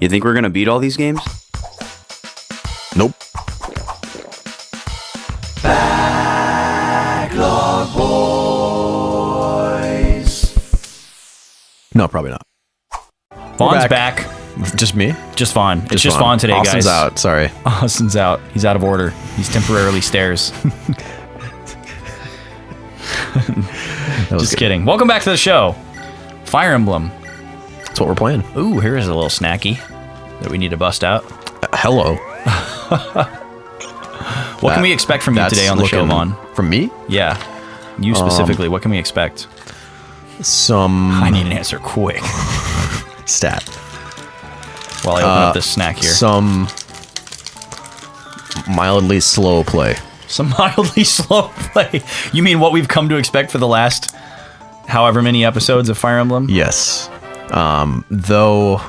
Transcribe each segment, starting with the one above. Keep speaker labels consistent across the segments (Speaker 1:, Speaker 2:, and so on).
Speaker 1: You think we're gonna beat all these games?
Speaker 2: Nope.
Speaker 1: Backlog boys.
Speaker 2: No, probably not.
Speaker 3: Vaughn's back.
Speaker 2: Just me?
Speaker 3: Just Vaughn. It's just Vaughn today,
Speaker 2: Austin's
Speaker 3: guys.
Speaker 2: out. Sorry.
Speaker 3: Austin's out. He's out of order. He's temporarily stairs. Just kidding. Welcome back to the show. Fire Emblem.
Speaker 2: That's what we're playing.
Speaker 3: Ooh, here's a little snacky that we need to bust out.
Speaker 2: Hello.
Speaker 3: What can we expect from you today on the show, Vaughn?
Speaker 2: From me?
Speaker 3: Yeah. You specifically. What can we expect? I need an answer quick.
Speaker 2: Stat.
Speaker 3: While I open up this snack here.
Speaker 2: Some mildly slow play.
Speaker 3: Some mildly slow play. You mean what we've come to expect for the last however many episodes of Fire Emblem?
Speaker 2: Yes. Though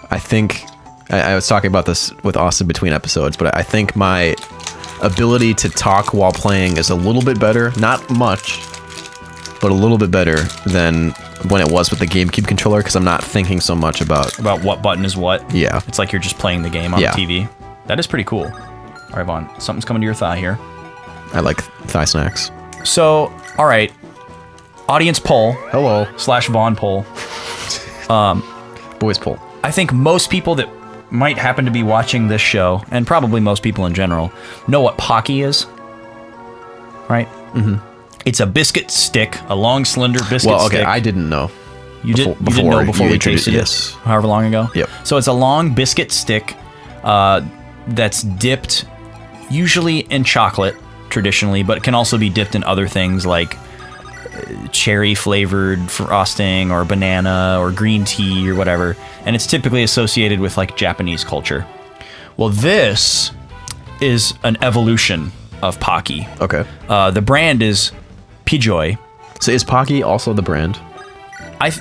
Speaker 2: I think I was talking about this with Austin between episodes, but I think my ability to talk while playing is a little bit better. Not much, but a little bit better than when it was with the GameCube controller, because I'm not thinking so much about
Speaker 3: what button is what.
Speaker 2: Yeah.
Speaker 3: It's like you're just playing the game on the TV. That is pretty cool. All right, Vaughn, something's coming to your thigh here.
Speaker 2: I like thigh snacks.
Speaker 3: So, all right, audience poll.
Speaker 2: Hello.
Speaker 3: / Vaughn poll.
Speaker 2: Boys poll.
Speaker 3: I think most people that might happen to be watching this show, and probably most people in general, know what Pocky is. Right?
Speaker 2: Mm-hmm.
Speaker 3: It's a biscuit stick, a long, slender biscuit stick.
Speaker 2: Well, okay, I didn't know.
Speaker 3: You didn't know before we tasted it?
Speaker 2: Yes.
Speaker 3: However long ago?
Speaker 2: Yep.
Speaker 3: So it's a long biscuit stick that's dipped usually in chocolate, traditionally, but it can also be dipped in other things like cherry-flavored frosting or banana or green tea or whatever. And it's typically associated with like Japanese culture. Well, this is an evolution of Pocky.
Speaker 2: Okay.
Speaker 3: The brand is Pijoy.
Speaker 2: So is Pocky also the brand?
Speaker 3: I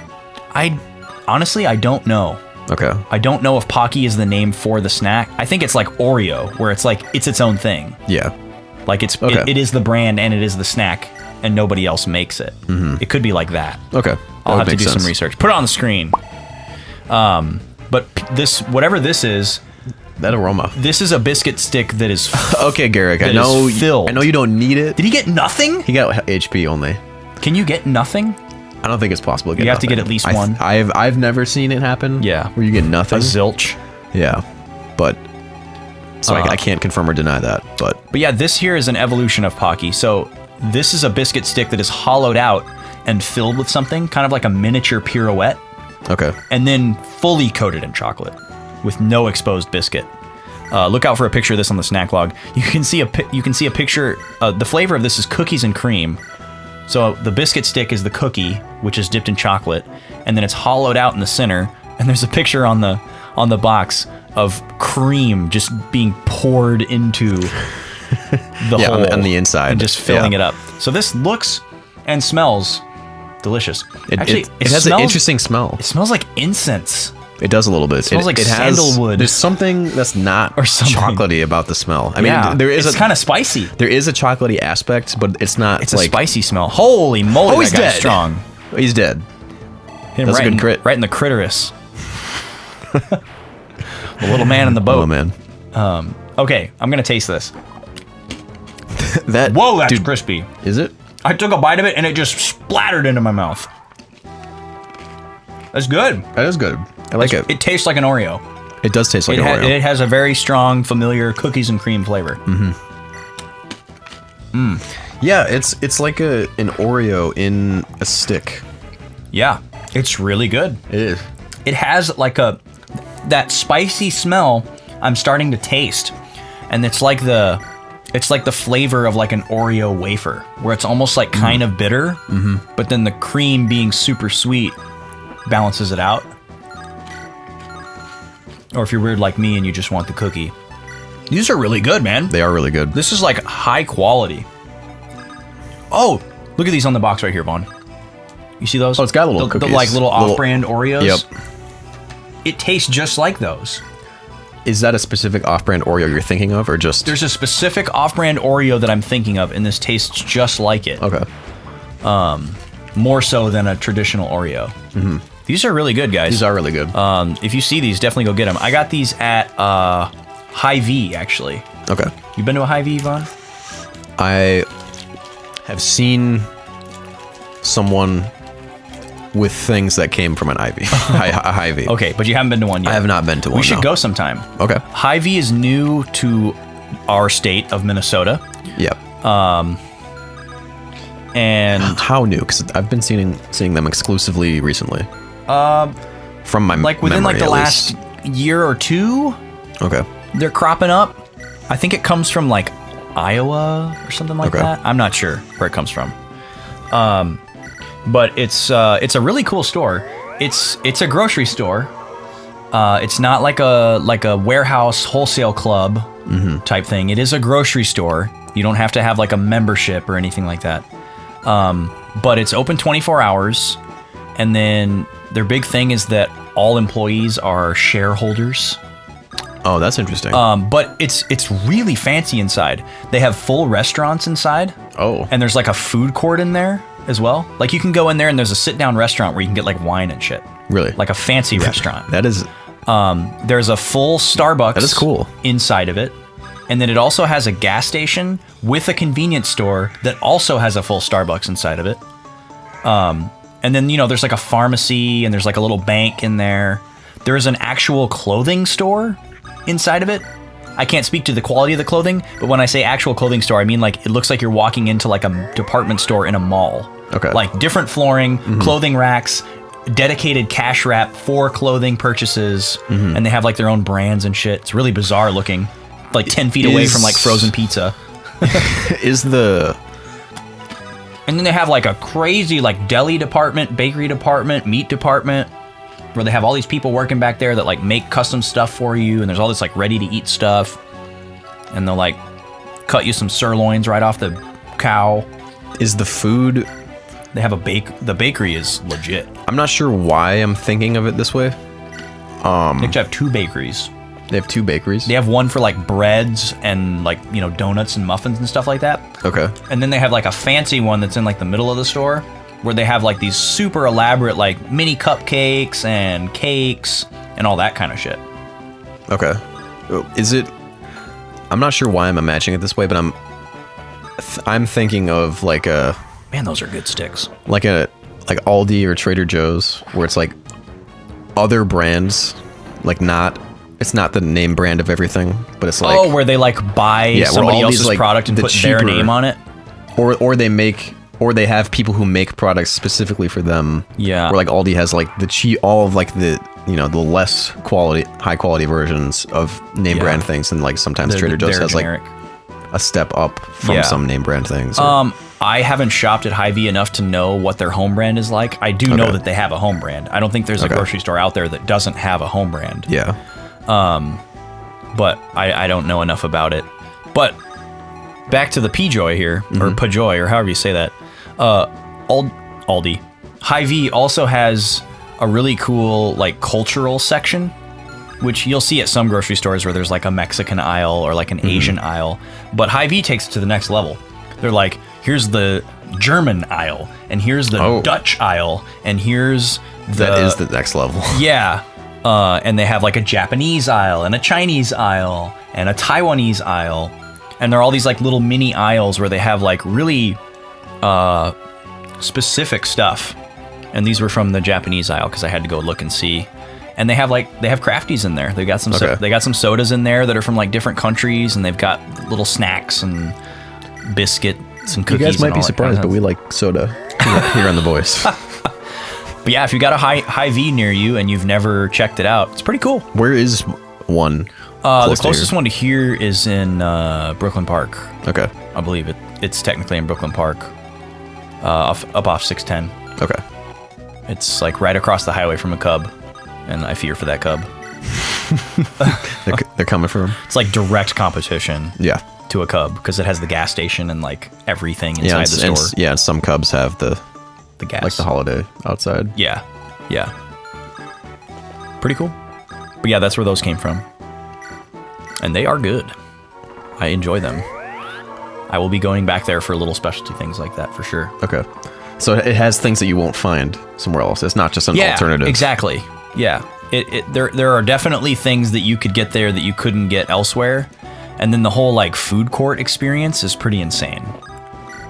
Speaker 3: honestly, I don't know.
Speaker 2: Okay.
Speaker 3: I don't know if Pocky is the name for the snack. I think it's like Oreo, where it's like, it's its own thing.
Speaker 2: Yeah.
Speaker 3: Like it is the brand and it is the snack and nobody else makes it. Mm-hmm. It could be like that.
Speaker 2: Okay.
Speaker 3: I'll have to do some research. Put it on the screen. But whatever this is,
Speaker 2: that aroma.
Speaker 3: this is a biscuit stick that is
Speaker 2: Okay, Garrick.
Speaker 3: that
Speaker 2: I know.
Speaker 3: is filled.
Speaker 2: I know you don't need it.
Speaker 3: Did he get nothing?
Speaker 2: He got HP only.
Speaker 3: Can you get nothing?
Speaker 2: I don't think it's possible to get
Speaker 3: You have to
Speaker 2: nothing.
Speaker 3: get at least one.
Speaker 2: I've never seen it happen.
Speaker 3: Yeah.
Speaker 2: Where you get nothing.
Speaker 3: A zilch.
Speaker 2: Yeah. But so I can't confirm or deny that. But
Speaker 3: yeah, this here is an evolution of Pocky. So this is a biscuit stick that is hollowed out and filled with something, kind of like a miniature pirouette,
Speaker 2: okay.
Speaker 3: and then fully coated in chocolate with no exposed biscuit. Look out for a picture of this on the snack log. You can see a picture. The flavor of this is cookies and cream. So the biscuit stick is the cookie, which is dipped in chocolate, and then it's hollowed out in the center. And there's a picture on the box of cream just being poured into the hole
Speaker 2: on the inside
Speaker 3: and just filling it up. So this looks and smells delicious.
Speaker 2: It has
Speaker 3: smells,
Speaker 2: an interesting smell.
Speaker 3: It smells like incense.
Speaker 2: It does a little bit. It
Speaker 3: smells like sandalwood.
Speaker 2: There's something that's not chocolatey about the smell. I mean,
Speaker 3: it's kind of spicy.
Speaker 2: There is a chocolatey aspect, but it's not.
Speaker 3: It's like a spicy smell. Holy moly,
Speaker 2: he's
Speaker 3: that guy's
Speaker 2: dead.
Speaker 3: strong.
Speaker 2: He's dead.
Speaker 3: Hit him
Speaker 2: That's a good crit.
Speaker 3: Right in the clitoris. The little man in the boat.
Speaker 2: Oh man.
Speaker 3: Okay, I'm gonna taste this.
Speaker 2: Whoa,
Speaker 3: that's crispy.
Speaker 2: Is it?
Speaker 3: I took a bite of it and it just splattered into my mouth. That's good.
Speaker 2: That is good. I like it.
Speaker 3: It tastes like an Oreo.
Speaker 2: It does taste like an Oreo.
Speaker 3: It has a very strong, familiar cookies and cream flavor.
Speaker 2: Yeah, it's like an Oreo in a stick.
Speaker 3: Yeah, it's really good.
Speaker 2: It is.
Speaker 3: It has like that spicy smell I'm starting to taste, and it's like the flavor of like an Oreo wafer, where it's almost like kind of bitter, but then the cream being super sweet balances it out. Or if you're weird like me and you just want the cookie. These are really good, man.
Speaker 2: They are really good.
Speaker 3: This is like high quality. Oh, look at these on the box right here, Vaughn. You see those?
Speaker 2: Oh, it's got little cookies.
Speaker 3: The like little off-brand Oreos.
Speaker 2: Yep.
Speaker 3: It tastes just like those.
Speaker 2: Is that a specific off-brand Oreo you're thinking of, or just?
Speaker 3: There's a specific off-brand Oreo that I'm thinking of, and this tastes just like it.
Speaker 2: Okay.
Speaker 3: More so than a traditional Oreo. These are really good, guys.
Speaker 2: These are really good.
Speaker 3: If you see these, definitely go get them. I got these at Hy-Vee, actually.
Speaker 2: Okay.
Speaker 3: You been to a Hy-Vee, Vaughn?
Speaker 2: I have seen someone with things that came from an Ivy. A Hy-Vee.
Speaker 3: Okay, but you haven't been to one yet.
Speaker 2: I have not been to one.
Speaker 3: We should
Speaker 2: no.
Speaker 3: go sometime.
Speaker 2: Okay.
Speaker 3: Hy-Vee is new to our state of Minnesota.
Speaker 2: Yep.
Speaker 3: And
Speaker 2: How new? Because I've been seeing them exclusively recently. From my
Speaker 3: like within
Speaker 2: memory,
Speaker 3: like the
Speaker 2: at
Speaker 3: last
Speaker 2: least.
Speaker 3: year or two,
Speaker 2: Okay.
Speaker 3: they're cropping up. I think it comes from like Iowa or something like
Speaker 2: Okay.
Speaker 3: that. I'm not sure where it comes from. But it's a really cool store. It's a grocery store. It's not like a warehouse wholesale club type thing. It is a grocery store. You don't have to have like a membership or anything like that. But it's open 24 hours. And then their big thing is that all employees are shareholders.
Speaker 2: Oh, that's interesting.
Speaker 3: But it's really fancy inside. They have full restaurants inside.
Speaker 2: Oh.
Speaker 3: And there's like a food court in there as well. Like you can go in there and there's a sit down restaurant where you can get like wine and shit.
Speaker 2: Really?
Speaker 3: Like a fancy restaurant.
Speaker 2: That is...
Speaker 3: There's a full Starbucks.
Speaker 2: That is cool.
Speaker 3: Inside of it. And then it also has a gas station with a convenience store that also has a full Starbucks inside of it. And then, there's like a pharmacy and there's like a little bank in there. There's an actual clothing store inside of it. I can't speak to the quality of the clothing, but when I say actual clothing store, I mean like it looks like you're walking into like a department store in a mall.
Speaker 2: Okay.
Speaker 3: Like different flooring, clothing racks, dedicated cash wrap for clothing purchases, and they have like their own brands and shit. It's really bizarre looking. Like 10 feet away from like frozen pizza. And then they have like a crazy like deli department, bakery department, meat department, where they have all these people working back there that like make custom stuff for you, and there's all this like ready to eat stuff, and they'll like cut you some sirloins right off the cow.
Speaker 2: Is the food...
Speaker 3: They have the bakery is legit.
Speaker 2: I'm not sure why I'm thinking of it this way.
Speaker 3: They actually have two bakeries.
Speaker 2: They have two bakeries?
Speaker 3: They have one for like breads and like, donuts and muffins and stuff like that.
Speaker 2: Okay.
Speaker 3: And then they have like a fancy one that's in like the middle of the store where they have like these super elaborate like mini cupcakes and cakes and all that kind of shit.
Speaker 2: Okay. Is it... I'm not sure why I'm imagining it this way, but I'm thinking of like a...
Speaker 3: Man, those are good sticks.
Speaker 2: Like Aldi or Trader Joe's, where it's like other brands, like it's not the name brand of everything, but it's like...
Speaker 3: Oh, where they like buy somebody else's
Speaker 2: like,
Speaker 3: product and put
Speaker 2: cheaper,
Speaker 3: their name on it?
Speaker 2: Or they have people who make products specifically for them.
Speaker 3: Yeah.
Speaker 2: Where like Aldi has like all of like the less high quality versions of name brand things, and like sometimes Trader Joe's has generic. Like a step up from some name brand things.
Speaker 3: I haven't shopped at Hy-Vee enough to know what their home brand is like. I do know that they have a home brand. I don't think there's a grocery store out there that doesn't have a home brand.
Speaker 2: Yeah.
Speaker 3: But I don't know enough about it. But back to the P-Joy here, or Pajoy, or however you say that. Aldi. Hy-Vee also has a really cool like cultural section, which you'll see at some grocery stores where there's like a Mexican aisle or like an Asian aisle. But Hy-Vee takes it to the next level. They're like, here's the German aisle, and here's the Dutch aisle, and here's the...
Speaker 2: That is the next level.
Speaker 3: Yeah. And they have like a Japanese aisle, and a Chinese aisle, and a Taiwanese aisle. And there are all these like little mini aisles where they have like really specific stuff. And these were from the Japanese aisle because I had to go look and see. And they have crafties in there. They got some sodas in there that are from like different countries, and they've got little snacks and biscuits and cookies.
Speaker 2: You guys might
Speaker 3: and
Speaker 2: be
Speaker 3: all that
Speaker 2: surprised,
Speaker 3: kind of
Speaker 2: but we like soda here on The Voice.
Speaker 3: But yeah, if you got a Hy-Vee near you and you've never checked it out, it's pretty cool.
Speaker 2: Where is one?
Speaker 3: The closest one to here is in Brooklyn Park.
Speaker 2: Okay.
Speaker 3: I believe it's technically in Brooklyn Park, up off 610.
Speaker 2: Okay.
Speaker 3: It's like right across the highway from a Cub, and I fear for that Cub.
Speaker 2: They're coming for him.
Speaker 3: It's like direct competition.
Speaker 2: Yeah.
Speaker 3: To a Cub because it has the gas station and like everything inside the store.
Speaker 2: And some Cubs have the
Speaker 3: gas,
Speaker 2: like the holiday outside.
Speaker 3: Yeah. Pretty cool. But yeah, that's where those came from, and they are good. I enjoy them. I will be going back there for little specialty things like that for sure.
Speaker 2: Okay. So it has things that you won't find somewhere else. It's not just an alternative.
Speaker 3: Exactly. Yeah. There are definitely things that you could get there that you couldn't get elsewhere. And then the whole like food court experience is pretty insane.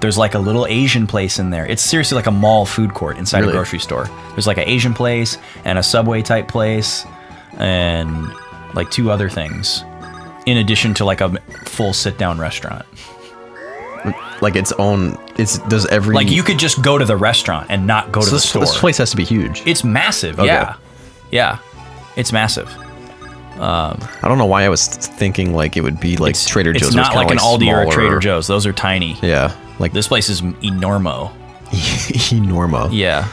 Speaker 3: There's like a little Asian place in there. It's seriously like a mall food court inside a grocery store. There's like an Asian place and a Subway type place and like 2 other things in addition to like a full sit down restaurant.
Speaker 2: Like its own, does every...
Speaker 3: Like you could just go to the restaurant and not go to the store.
Speaker 2: This place has to be huge.
Speaker 3: It's massive,
Speaker 2: Okay.
Speaker 3: Yeah. It's massive.
Speaker 2: I don't know why I was thinking like it would be like Trader Joe's.
Speaker 3: It's not like an Aldi or a
Speaker 2: smaller.
Speaker 3: Trader Joe's. Those are tiny.
Speaker 2: Yeah. Like
Speaker 3: This place is enormo.
Speaker 2: Enormo.
Speaker 3: Yeah.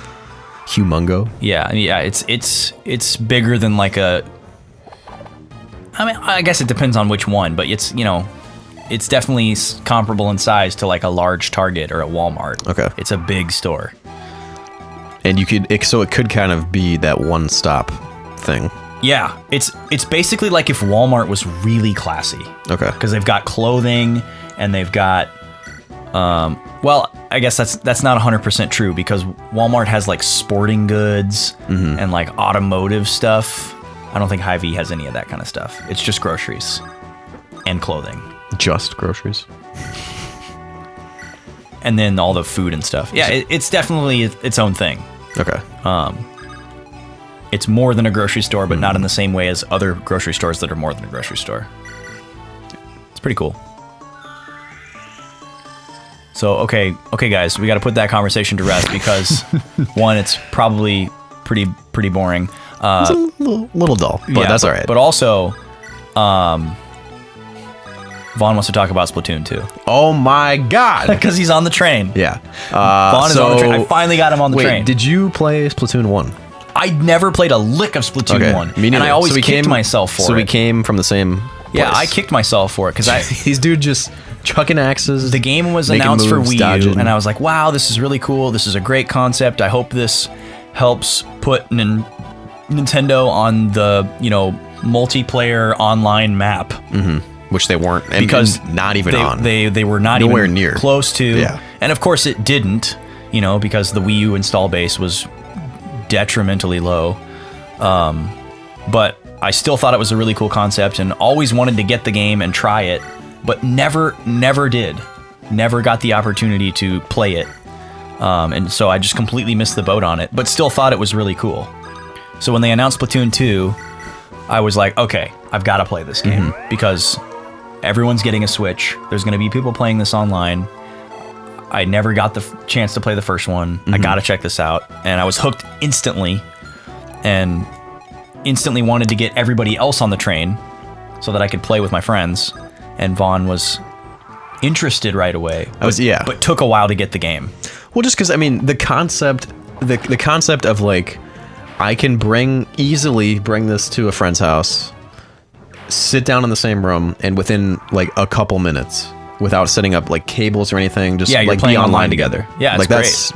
Speaker 2: Humongo.
Speaker 3: Yeah. It's bigger than like a... I mean, I guess it depends on which one, but it's, it's definitely comparable in size to like a large Target or a Walmart.
Speaker 2: Okay.
Speaker 3: It's a big store.
Speaker 2: And so it could kind of be that one-stop thing.
Speaker 3: Yeah, it's basically like if Walmart was really classy.
Speaker 2: Okay.
Speaker 3: Because they've got clothing and they've got, well, I guess that's not 100% true because Walmart has like sporting goods and like automotive stuff. I don't think Hy-Vee has any of that kind of stuff. It's just groceries and clothing.
Speaker 2: Just groceries.
Speaker 3: And then all the food and stuff. Yeah, it's definitely its own thing.
Speaker 2: Okay.
Speaker 3: It's more than a grocery store, but not in the same way as other grocery stores that are more than a grocery store. It's pretty cool. So, okay, guys, we got to put that conversation to rest because one, it's probably pretty boring.
Speaker 2: It's a little dull, but that's all right.
Speaker 3: But also, Vaughn wants to talk about Splatoon 2.
Speaker 2: Oh my god!
Speaker 3: Because he's on the train.
Speaker 2: Yeah.
Speaker 3: Vaughn is on the train. I finally got him on the train.
Speaker 2: Did you play Splatoon 1?
Speaker 3: I never played a lick of Splatoon 1.
Speaker 2: Me neither.
Speaker 3: And I always kicked myself for it.
Speaker 2: So we came from the same place.
Speaker 3: Yeah, I kicked myself for it because
Speaker 2: these dude just chucking axes.
Speaker 3: The game was
Speaker 2: making
Speaker 3: announced
Speaker 2: moves,
Speaker 3: for Wii U,
Speaker 2: dodging.
Speaker 3: and I was like, wow, this is really cool. This is a great concept. I hope this helps put Nintendo on the, multiplayer online map.
Speaker 2: Which they weren't.
Speaker 3: Because
Speaker 2: not even on.
Speaker 3: They were not
Speaker 2: Nowhere
Speaker 3: even
Speaker 2: near.
Speaker 3: close to.
Speaker 2: Yeah.
Speaker 3: And of course it didn't, because the Wii U install base was detrimentally low. But I still thought it was a really cool concept and always wanted to get the game and try it, but never did. Never got the opportunity to play it. And so I just completely missed the boat on it, but still thought it was really cool. So when they announced Splatoon 2, I was like, okay, I've got to play this game because everyone's getting a Switch. There's going to be people playing this online. I never got the chance to play the first one. I got to check this out. And I was hooked instantly and instantly wanted to get everybody else on the train so that I could play with my friends. And Vaughn was interested right away. But took a while to get the game.
Speaker 2: Well, just because, the concept of like, I can easily bring this to a friend's house, sit down in the same room, and within like a couple minutes, without setting up like cables or anything, just
Speaker 3: you're
Speaker 2: like
Speaker 3: playing
Speaker 2: be online together.
Speaker 3: Yeah, it's
Speaker 2: like
Speaker 3: great.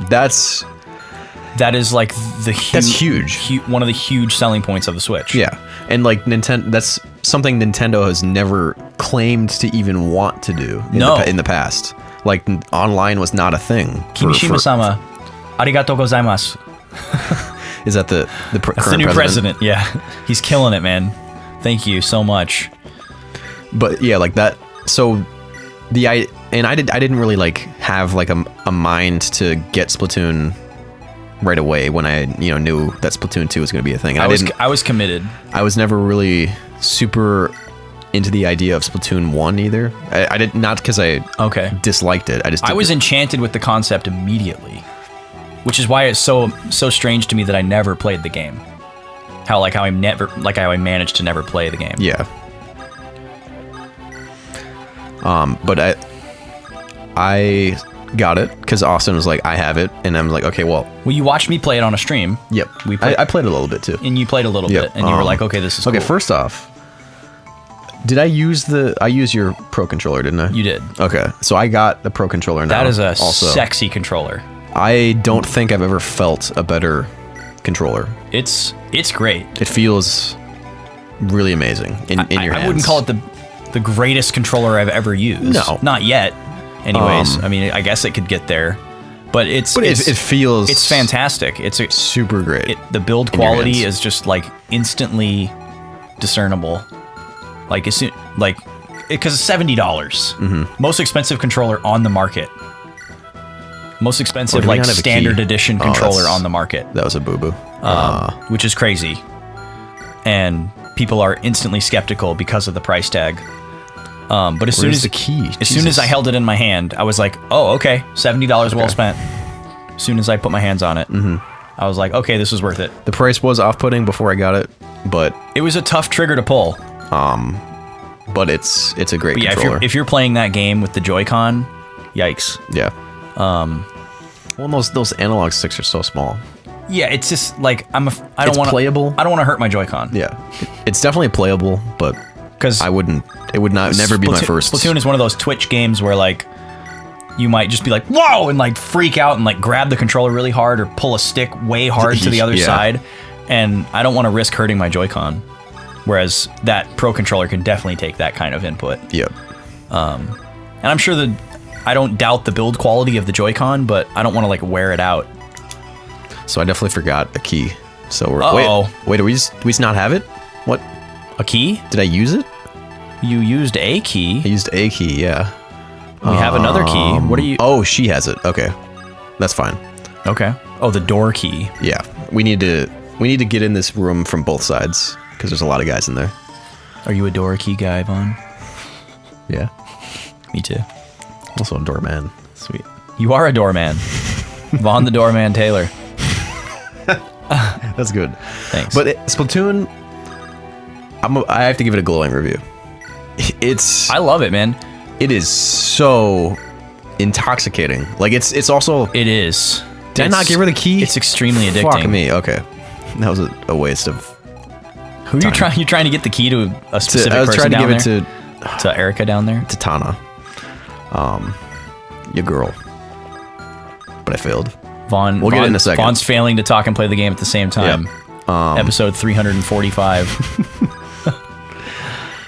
Speaker 2: That
Speaker 3: is like
Speaker 2: that's huge.
Speaker 3: One of the huge selling points of the Switch.
Speaker 2: Yeah, and like Nintendo, that's something Nintendo has never claimed to even want to do in the past. Like online was not a thing.
Speaker 3: Kimishima-sama, arigatou gozaimasu.
Speaker 2: Is that the
Speaker 3: That's the new president? Yeah, he's killing it, man. Thank you so much.
Speaker 2: But yeah, like that. So I didn't really like have like a mind to get Splatoon right away when I knew that Splatoon 2 was going to be a thing. And
Speaker 3: I was committed.
Speaker 2: I was never really super into the idea of Splatoon 1 either. I did not because I disliked it.
Speaker 3: I was enchanted with the concept immediately, which is why it's so strange to me that I never played the game. How I managed to never play the game.
Speaker 2: Yeah. But I got it because Austin was like, I have it, and I'm like, okay, well,
Speaker 3: you watched me play it on a stream.
Speaker 2: Yep. I played a little bit too.
Speaker 3: And you played a little bit, and you were like, okay, this is cool.
Speaker 2: Okay, first off, did I use your Pro controller, didn't I?
Speaker 3: You did.
Speaker 2: Okay, so I got the Pro controller now.
Speaker 3: That is a sexy controller.
Speaker 2: I don't think I've ever felt a better controller.
Speaker 3: It's great.
Speaker 2: It feels really amazing in your hands.
Speaker 3: I wouldn't call it the greatest controller I've ever used.
Speaker 2: No.
Speaker 3: Not yet. Anyways, I guess it could get there. But
Speaker 2: it feels
Speaker 3: it's fantastic. It's
Speaker 2: super great.
Speaker 3: The build quality is just like instantly discernible. Like because it's $70. Most expensive controller on the market. Most expensive like standard edition controller on the market.
Speaker 2: That was a boo-boo.
Speaker 3: Which is crazy. And people are instantly skeptical because of the price tag. But as soon as
Speaker 2: the key?
Speaker 3: As soon as I held it in my hand, I was like, "Oh, okay, $70 well spent." As soon as I put my hands on it, I was like, "Okay, this was worth it."
Speaker 2: The price was off-putting before I got it, but
Speaker 3: it was a tough trigger to pull.
Speaker 2: But it's a great controller.
Speaker 3: If you're playing that game with the Joy-Con, yikes.
Speaker 2: Yeah. Well, those analog sticks are so small.
Speaker 3: Yeah, it's just like it's
Speaker 2: playable.
Speaker 3: I don't want to hurt my Joy-Con.
Speaker 2: Yeah, it's definitely playable, but because it would never be my first.
Speaker 3: Splatoon is one of those Twitch games where like you might just be like, whoa, and like freak out and like grab the controller really hard or pull a stick way hard to the other side, and I don't want to risk hurting my Joy-Con. Whereas that Pro controller can definitely take that kind of input.
Speaker 2: Yep.
Speaker 3: And I'm sure I don't doubt the build quality of the Joy-Con, but I don't want to like wear it out.
Speaker 2: So I definitely forgot a key. So we're wait, do we just not have it? What?
Speaker 3: A key?
Speaker 2: Did I use it?
Speaker 3: You used a key.
Speaker 2: I used a key, yeah.
Speaker 3: We have another key. What are you?
Speaker 2: Oh, she has it. Okay, that's fine.
Speaker 3: Okay. Oh, the door key.
Speaker 2: Yeah, we need to get in this room from both sides because there's a lot of guys in there.
Speaker 3: Are you a door key guy, Vaughn?
Speaker 2: Yeah.
Speaker 3: Me too.
Speaker 2: Also a doorman.
Speaker 3: Sweet. You are a doorman. Vaughn the doorman Taylor.
Speaker 2: That's good.
Speaker 3: Thanks.
Speaker 2: But Splatoon, I have to give it a glowing review.
Speaker 3: I love it, man.
Speaker 2: It is so intoxicating. Like it's also.
Speaker 3: It is.
Speaker 2: Did I not give her the key?
Speaker 3: It's extremely addicting.
Speaker 2: Fuck me. Okay, that was a waste of.
Speaker 3: Who are you trying? You trying to get the key to a specific person? I was trying to give it to Erica down there.
Speaker 2: To Tana. Your girl. But I failed.
Speaker 3: Vaughn.
Speaker 2: We'll get in a second.
Speaker 3: Vaughn's failing to talk and play the game at the same time. Yep. Episode 345.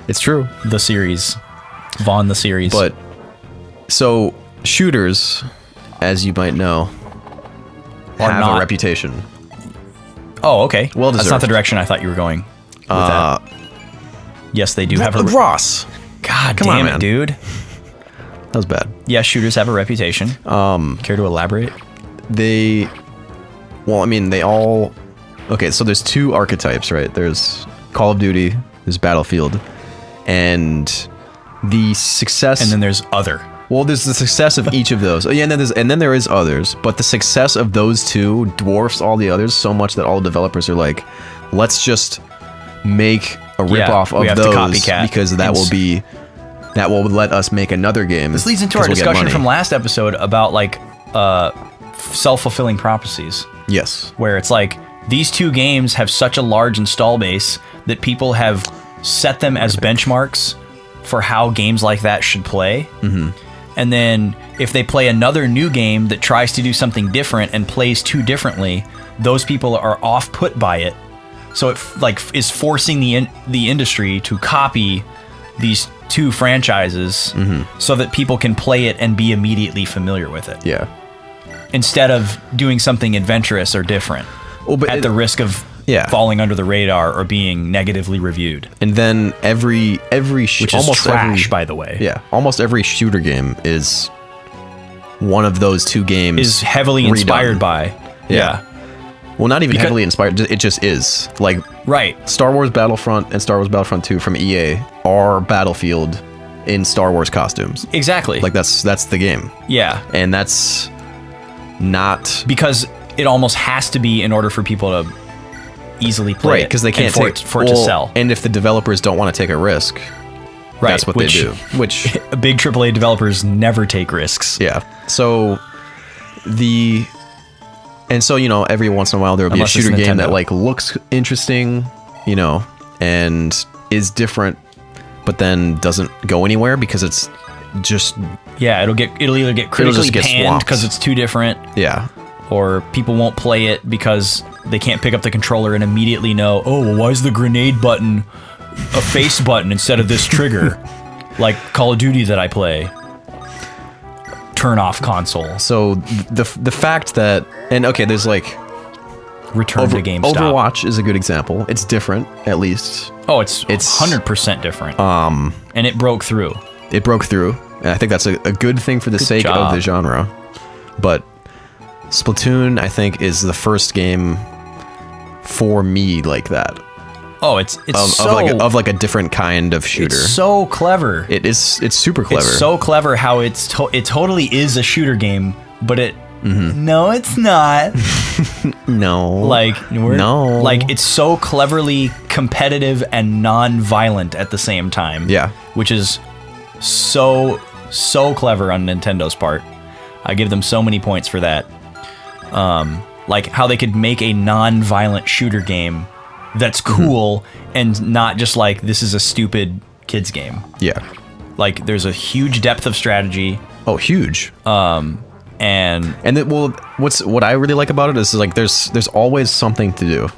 Speaker 2: It's true.
Speaker 3: The series. Vaughn the series.
Speaker 2: But so shooters, as you might know, have a reputation.
Speaker 3: Oh, okay.
Speaker 2: Well deserved.
Speaker 3: That's not the direction I thought you were going with that. Yes, they do have a
Speaker 2: Ross.
Speaker 3: God damn it, dude.
Speaker 2: That was bad.
Speaker 3: Yeah, shooters have a reputation. Care to elaborate?
Speaker 2: They all. Okay, so there's two archetypes, right? There's Call of Duty, there's Battlefield, and the success.
Speaker 3: And then there's other.
Speaker 2: Well, there's the success of each of those. Yeah, and then there is others, but the success of those two dwarfs all the others so much that all developers are like, let's just make a ripoff of those because that will let us make another game.
Speaker 3: This leads into our discussion from last episode about like self-fulfilling prophecies.
Speaker 2: Yes.
Speaker 3: Where it's like these two games have such a large install base that people have set them as benchmarks for how games like that should play. Mm-hmm. And then if they play another new game that tries to do something different and plays too differently, those people are off-put by it. So it like is forcing the industry to copy these two franchises so that people can play it and be immediately familiar with it.
Speaker 2: Yeah.
Speaker 3: Instead of doing something adventurous or different at the risk of falling under the radar or being negatively reviewed.
Speaker 2: And then which
Speaker 3: is almost trash, by the way.
Speaker 2: Yeah, almost every shooter game is one of those two games
Speaker 3: is heavily inspired by.
Speaker 2: Yeah. Well, not even heavily inspired. It just is like Star Wars Battlefront and Star Wars Battlefront 2 from EA are Battlefield in Star Wars costumes.
Speaker 3: Exactly.
Speaker 2: Like that's the game.
Speaker 3: Yeah.
Speaker 2: And that's not
Speaker 3: because it almost has to be in order for people to easily play
Speaker 2: because they can't
Speaker 3: for it to sell.
Speaker 2: And if the developers don't want to take a risk, that's what they do. Which
Speaker 3: big AAA developers never take risks.
Speaker 2: Yeah. So every once in a while there'll be a shooter game that like looks interesting, and is different, but then doesn't go anywhere because it's just it'll either get critically panned because it's too different. Yeah. Or people won't play it because they can't pick up the controller and immediately know, oh, well, why is the grenade button a face button instead of this trigger? Like Call of Duty that I play.
Speaker 3: turn off console.
Speaker 2: So the fact that, and okay, there's like
Speaker 3: Return to GameStop.
Speaker 2: Overwatch is a good example. It's different, at least.
Speaker 3: Oh, it's 100% different. And it broke through.
Speaker 2: It broke through. And I think that's a good thing for the sake of the genre. But Splatoon, I think, is the first game for me like that.
Speaker 3: Oh, it's
Speaker 2: of a different kind of shooter.
Speaker 3: It's so clever.
Speaker 2: It's super clever.
Speaker 3: It's so clever how it totally is a shooter game, but it no, it's not.
Speaker 2: No. No.
Speaker 3: Like it's so cleverly competitive and non-violent at the same time.
Speaker 2: Yeah.
Speaker 3: Which is so clever on Nintendo's part. I give them so many points for that. Like how they could make a non-violent shooter game that's cool and not just like this is a stupid kids game.
Speaker 2: Yeah.
Speaker 3: Like there's a huge depth of strategy.
Speaker 2: Oh, huge.
Speaker 3: And
Speaker 2: what I really like about it is like there's always something to do.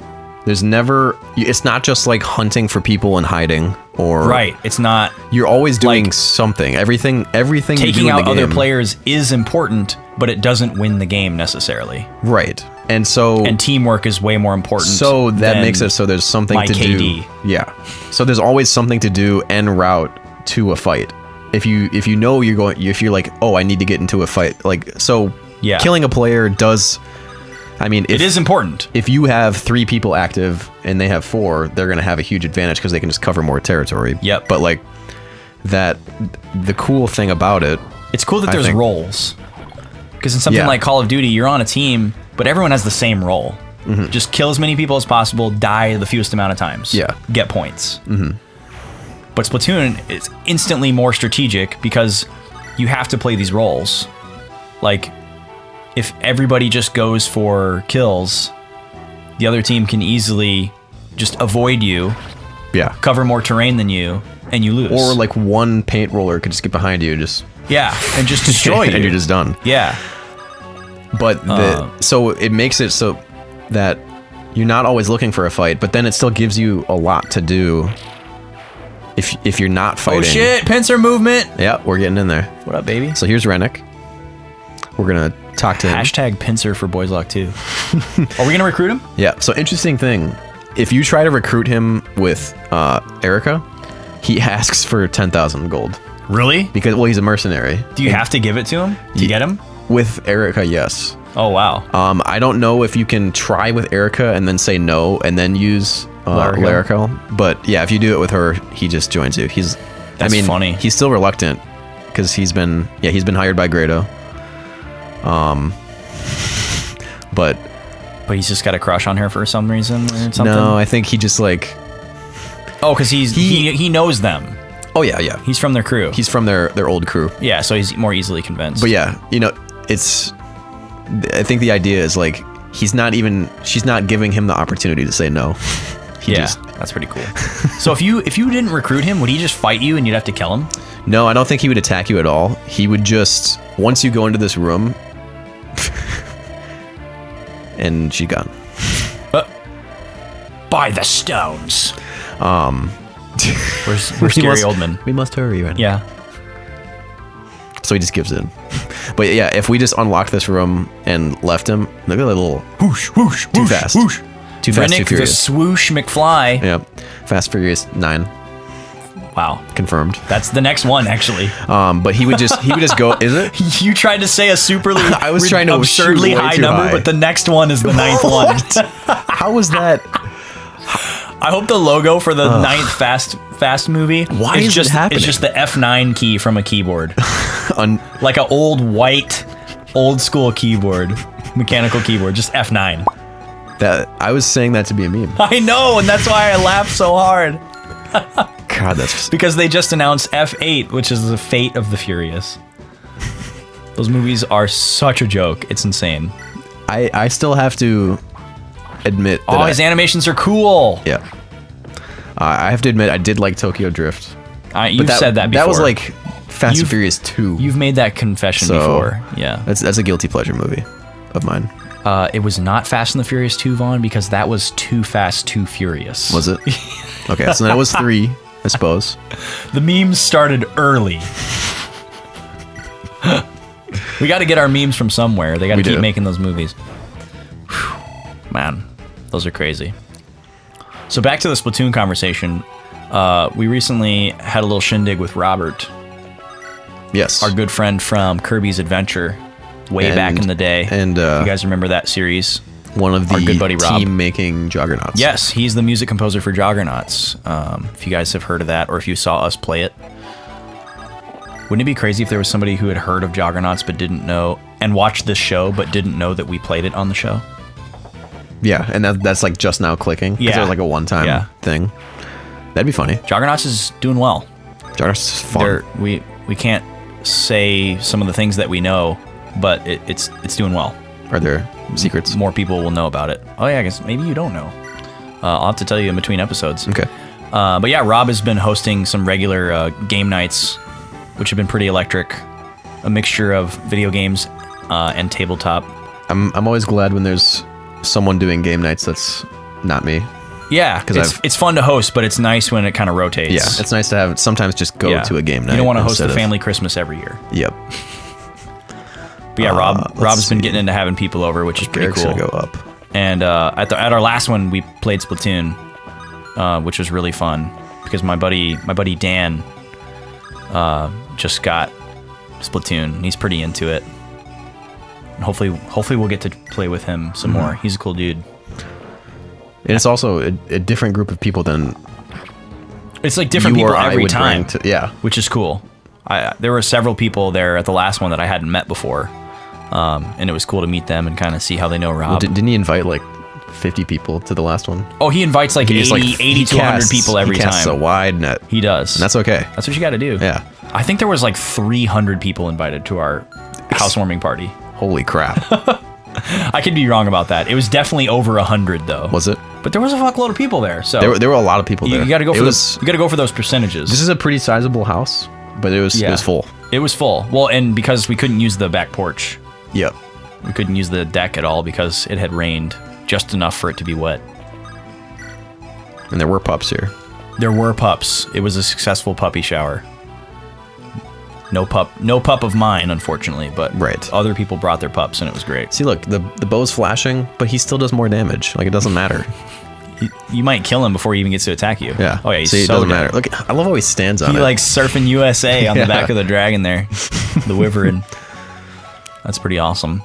Speaker 2: There's never, it's not just like hunting for people and hiding or
Speaker 3: right. It's not.
Speaker 2: You're always doing something. Everything
Speaker 3: taking
Speaker 2: you do in
Speaker 3: out
Speaker 2: the
Speaker 3: other
Speaker 2: game,
Speaker 3: players is important, but it doesn't win the game necessarily.
Speaker 2: Right. And
Speaker 3: teamwork is way more important.
Speaker 2: So that makes it so there's something to
Speaker 3: KD.
Speaker 2: do. Yeah. So there's always something to do en route to a fight. If you know if you're like, oh, I need to get into a fight, like, so
Speaker 3: yeah.
Speaker 2: Killing a player does, I mean,
Speaker 3: it is important.
Speaker 2: If you have 3 people active and they have 4, they're going to have a huge advantage because they can just cover more territory.
Speaker 3: Yep.
Speaker 2: But like the cool thing about it,
Speaker 3: it's cool that there's roles. Because in something like Call of Duty, you're on a team, but everyone has the same role. Just kill as many people as possible, die the fewest amount of times.
Speaker 2: Yeah.
Speaker 3: Get points. But Splatoon is instantly more strategic because you have to play these roles. Like, if everybody just goes for kills, the other team can easily just avoid you, cover more terrain than you, and you lose.
Speaker 2: Or like one paint roller could just get behind you, and just
Speaker 3: destroy you,
Speaker 2: and you're just done.
Speaker 3: Yeah.
Speaker 2: But so it makes it so that you're not always looking for a fight, but then it still gives you a lot to do. If you're not fighting.
Speaker 3: Oh shit! Pincer movement.
Speaker 2: Yeah, we're getting in there.
Speaker 3: What up, baby?
Speaker 2: So here's Rennick. We're gonna talk to him.
Speaker 3: Hashtag pincer for Boys Lock 2. Are we gonna recruit him?
Speaker 2: Yeah. So interesting thing, if you try to recruit him with Erica, he asks for 10,000 gold.
Speaker 3: Really?
Speaker 2: Because he's a mercenary.
Speaker 3: Do you have to give it to him to get him?
Speaker 2: With Erica, yes.
Speaker 3: Oh wow.
Speaker 2: I don't know if you can try with Erica and then say no and then use Larico. But yeah, if you do it with her, he just joins you. That's
Speaker 3: funny.
Speaker 2: He's still reluctant because he's been hired by Grado. But
Speaker 3: he's just got a crush on her for some reason or something.
Speaker 2: No, I think he just like. Oh,
Speaker 3: because he knows them.
Speaker 2: Oh yeah.
Speaker 3: He's from their crew.
Speaker 2: He's from their old crew.
Speaker 3: Yeah, so he's more easily convinced.
Speaker 2: But yeah, I think the idea is like she's not giving him the opportunity to say no.
Speaker 3: That's pretty cool. So if you didn't recruit him, would he just fight you and you'd have to kill him?
Speaker 2: No, I don't think he would attack you at all. He would just, once you go into this room, and she's gone.
Speaker 3: By the stones. Where's Gary Oldman?
Speaker 2: We must hurry, right?
Speaker 3: Yeah.
Speaker 2: So he just gives in. But yeah, if we just unlocked this room and left him, look at that little
Speaker 3: whoosh, whoosh,
Speaker 2: too fast.
Speaker 3: Whoosh.
Speaker 2: Too fast, too furious.
Speaker 3: The swoosh McFly.
Speaker 2: Yeah. Fast Furious 9.
Speaker 3: Wow.
Speaker 2: Confirmed.
Speaker 3: That's the next one, actually.
Speaker 2: But he would just go. Is it?
Speaker 3: You tried to say a superly
Speaker 2: I was trying to
Speaker 3: absurdly high number, but the next one is the 9th one.
Speaker 2: How was that?
Speaker 3: I hope the logo for the 9th Fast movie
Speaker 2: is just happening?
Speaker 3: It's just the F9 key from a keyboard. Like an old white, old school keyboard, mechanical keyboard, just F9.
Speaker 2: That I was saying that to be a meme.
Speaker 3: I know, and that's why I laughed so hard.
Speaker 2: God, that's
Speaker 3: because they just announced F8, which is the fate of the Furious. Those movies are such a joke. It's insane.
Speaker 2: I still have to admit that
Speaker 3: his animations are cool.
Speaker 2: Yeah. I have to admit I did like Tokyo Drift.
Speaker 3: You've said that before.
Speaker 2: That was like Fast and Furious 2.
Speaker 3: You've made that confession before. Yeah.
Speaker 2: That's a guilty pleasure movie of mine.
Speaker 3: It was not Fast and the Furious 2, Vaughn, because that was Too Fast, Too Furious.
Speaker 2: Was it? Okay, so that was 3, I suppose.
Speaker 3: The memes started early. We got to get our memes from somewhere. They got to
Speaker 2: We
Speaker 3: keep
Speaker 2: do.
Speaker 3: making those movies. Whew. Man, those are crazy. So back to the Splatoon conversation. We recently had a little shindig with Robert,
Speaker 2: Yes.
Speaker 3: our good friend from Kirby's Adventure, way back in the day.
Speaker 2: And
Speaker 3: you guys remember that series?
Speaker 2: one of the
Speaker 3: our good buddy Rob.
Speaker 2: team making Juggernauts.
Speaker 3: Yes, he's the music composer for Juggernauts. If you guys have heard of that, or if you saw us play it, wouldn't it be crazy if there was somebody who had heard of Juggernauts but didn't know, and watched this show but didn't know that we played it on the show?
Speaker 2: Yeah, and that's like just now clicking. 'Cause
Speaker 3: Yeah.
Speaker 2: it was like a one-time thing. That'd be funny.
Speaker 3: Juggernauts is doing well.
Speaker 2: Juggernauts is fun.
Speaker 3: We can't say some of the things that we know, but it's doing well.
Speaker 2: Are there secrets?
Speaker 3: More people will know about it. Oh yeah, I guess maybe you don't know. I'll have to tell you in between episodes.
Speaker 2: Okay.
Speaker 3: But yeah, Rob has been hosting some regular game nights, which have been pretty electric. A mixture of video games and tabletop.
Speaker 2: I'm always glad when there's someone doing game nights that's not me.
Speaker 3: Yeah,
Speaker 2: 'Cause
Speaker 3: it's fun to host, but it's nice when it kind of rotates.
Speaker 2: Yeah, it's nice to have sometimes just go to a game night.
Speaker 3: You don't want to host the
Speaker 2: instead of-
Speaker 3: family Christmas every year.
Speaker 2: Yep.
Speaker 3: But yeah,
Speaker 2: let's
Speaker 3: Rob's been
Speaker 2: see.
Speaker 3: getting into having people over, which is pretty
Speaker 2: Eric's
Speaker 3: cool.
Speaker 2: gonna go up.
Speaker 3: And at our last one, we played Splatoon, which was really fun because my buddy Dan just got Splatoon. And he's pretty into it. And hopefully we'll get to play with him some more. He's a cool dude.
Speaker 2: And it's also a different group of people than
Speaker 3: It's like different
Speaker 2: you
Speaker 3: people
Speaker 2: or I
Speaker 3: every
Speaker 2: would
Speaker 3: time,
Speaker 2: bring to, yeah.
Speaker 3: which is cool. There were several people there at the last one that I hadn't met before, and it was cool to meet them and kind of see how they know Rob.
Speaker 2: Well, didn't he invite like 50 people to the last one?
Speaker 3: Oh, he invites like 80 to 100 people every
Speaker 2: he casts
Speaker 3: time.
Speaker 2: a wide net.
Speaker 3: He does.
Speaker 2: And that's okay.
Speaker 3: That's what you got to do.
Speaker 2: Yeah.
Speaker 3: I think there was like 300 people invited to our housewarming party.
Speaker 2: Holy crap.
Speaker 3: I could be wrong about that. It was definitely over 100 though.
Speaker 2: Was it?
Speaker 3: But there was a fuckload of people there. So
Speaker 2: There were a lot of people there.
Speaker 3: you got to go
Speaker 2: It
Speaker 3: for
Speaker 2: was-
Speaker 3: you got to go for those percentages.
Speaker 2: This is a pretty sizable house, but it was full.
Speaker 3: It was full. Well, and because we couldn't use the back porch,
Speaker 2: Yep.
Speaker 3: we couldn't use the deck at all because it had rained just enough for it to be wet.
Speaker 2: And there were pups here.
Speaker 3: There were pups. It was a successful puppy shower. No pup of mine, unfortunately, but
Speaker 2: Right.
Speaker 3: other people brought their pups and it was great.
Speaker 2: See, look, the bow's flashing, but he still does more damage. Like, it doesn't matter.
Speaker 3: You might kill him before he even gets to attack you.
Speaker 2: Yeah.
Speaker 3: Oh yeah, he's
Speaker 2: See, it
Speaker 3: so
Speaker 2: doesn't
Speaker 3: dead.
Speaker 2: matter. Look, I love how he stands on
Speaker 3: He
Speaker 2: it.
Speaker 3: like surfing USA on
Speaker 2: Yeah.
Speaker 3: the back of the dragon there, the wyvern. That's pretty awesome.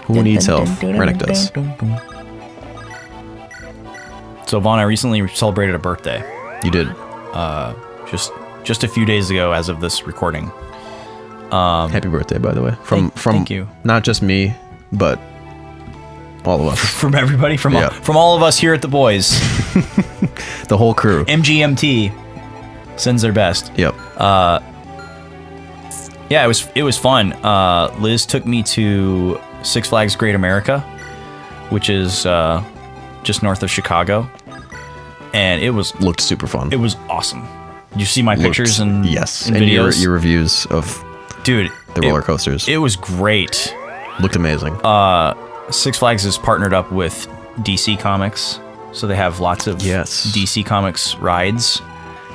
Speaker 2: Who needs help? Rennick does.
Speaker 3: So Vaughn, I recently celebrated a birthday.
Speaker 2: You did.
Speaker 3: Just a few days ago, as of this recording.
Speaker 2: Happy birthday, by the way. From
Speaker 3: thank you.
Speaker 2: Not just me, but all of us.
Speaker 3: From everybody, from
Speaker 2: Yeah.
Speaker 3: from all of us here at the Boys,
Speaker 2: The whole crew.
Speaker 3: MGMT sends their best.
Speaker 2: Yep.
Speaker 3: Yeah, it was fun. Liz took me to Six Flags Great America, which is just north of Chicago, and it was
Speaker 2: Looked super fun.
Speaker 3: awesome. Did you see my pictures and
Speaker 2: yes,
Speaker 3: and
Speaker 2: and
Speaker 3: videos?
Speaker 2: your reviews of
Speaker 3: Dude,
Speaker 2: the roller coasters
Speaker 3: It was great.
Speaker 2: looked amazing.
Speaker 3: Six Flags is partnered up with DC Comics, so they have lots of
Speaker 2: Yes.
Speaker 3: DC Comics rides.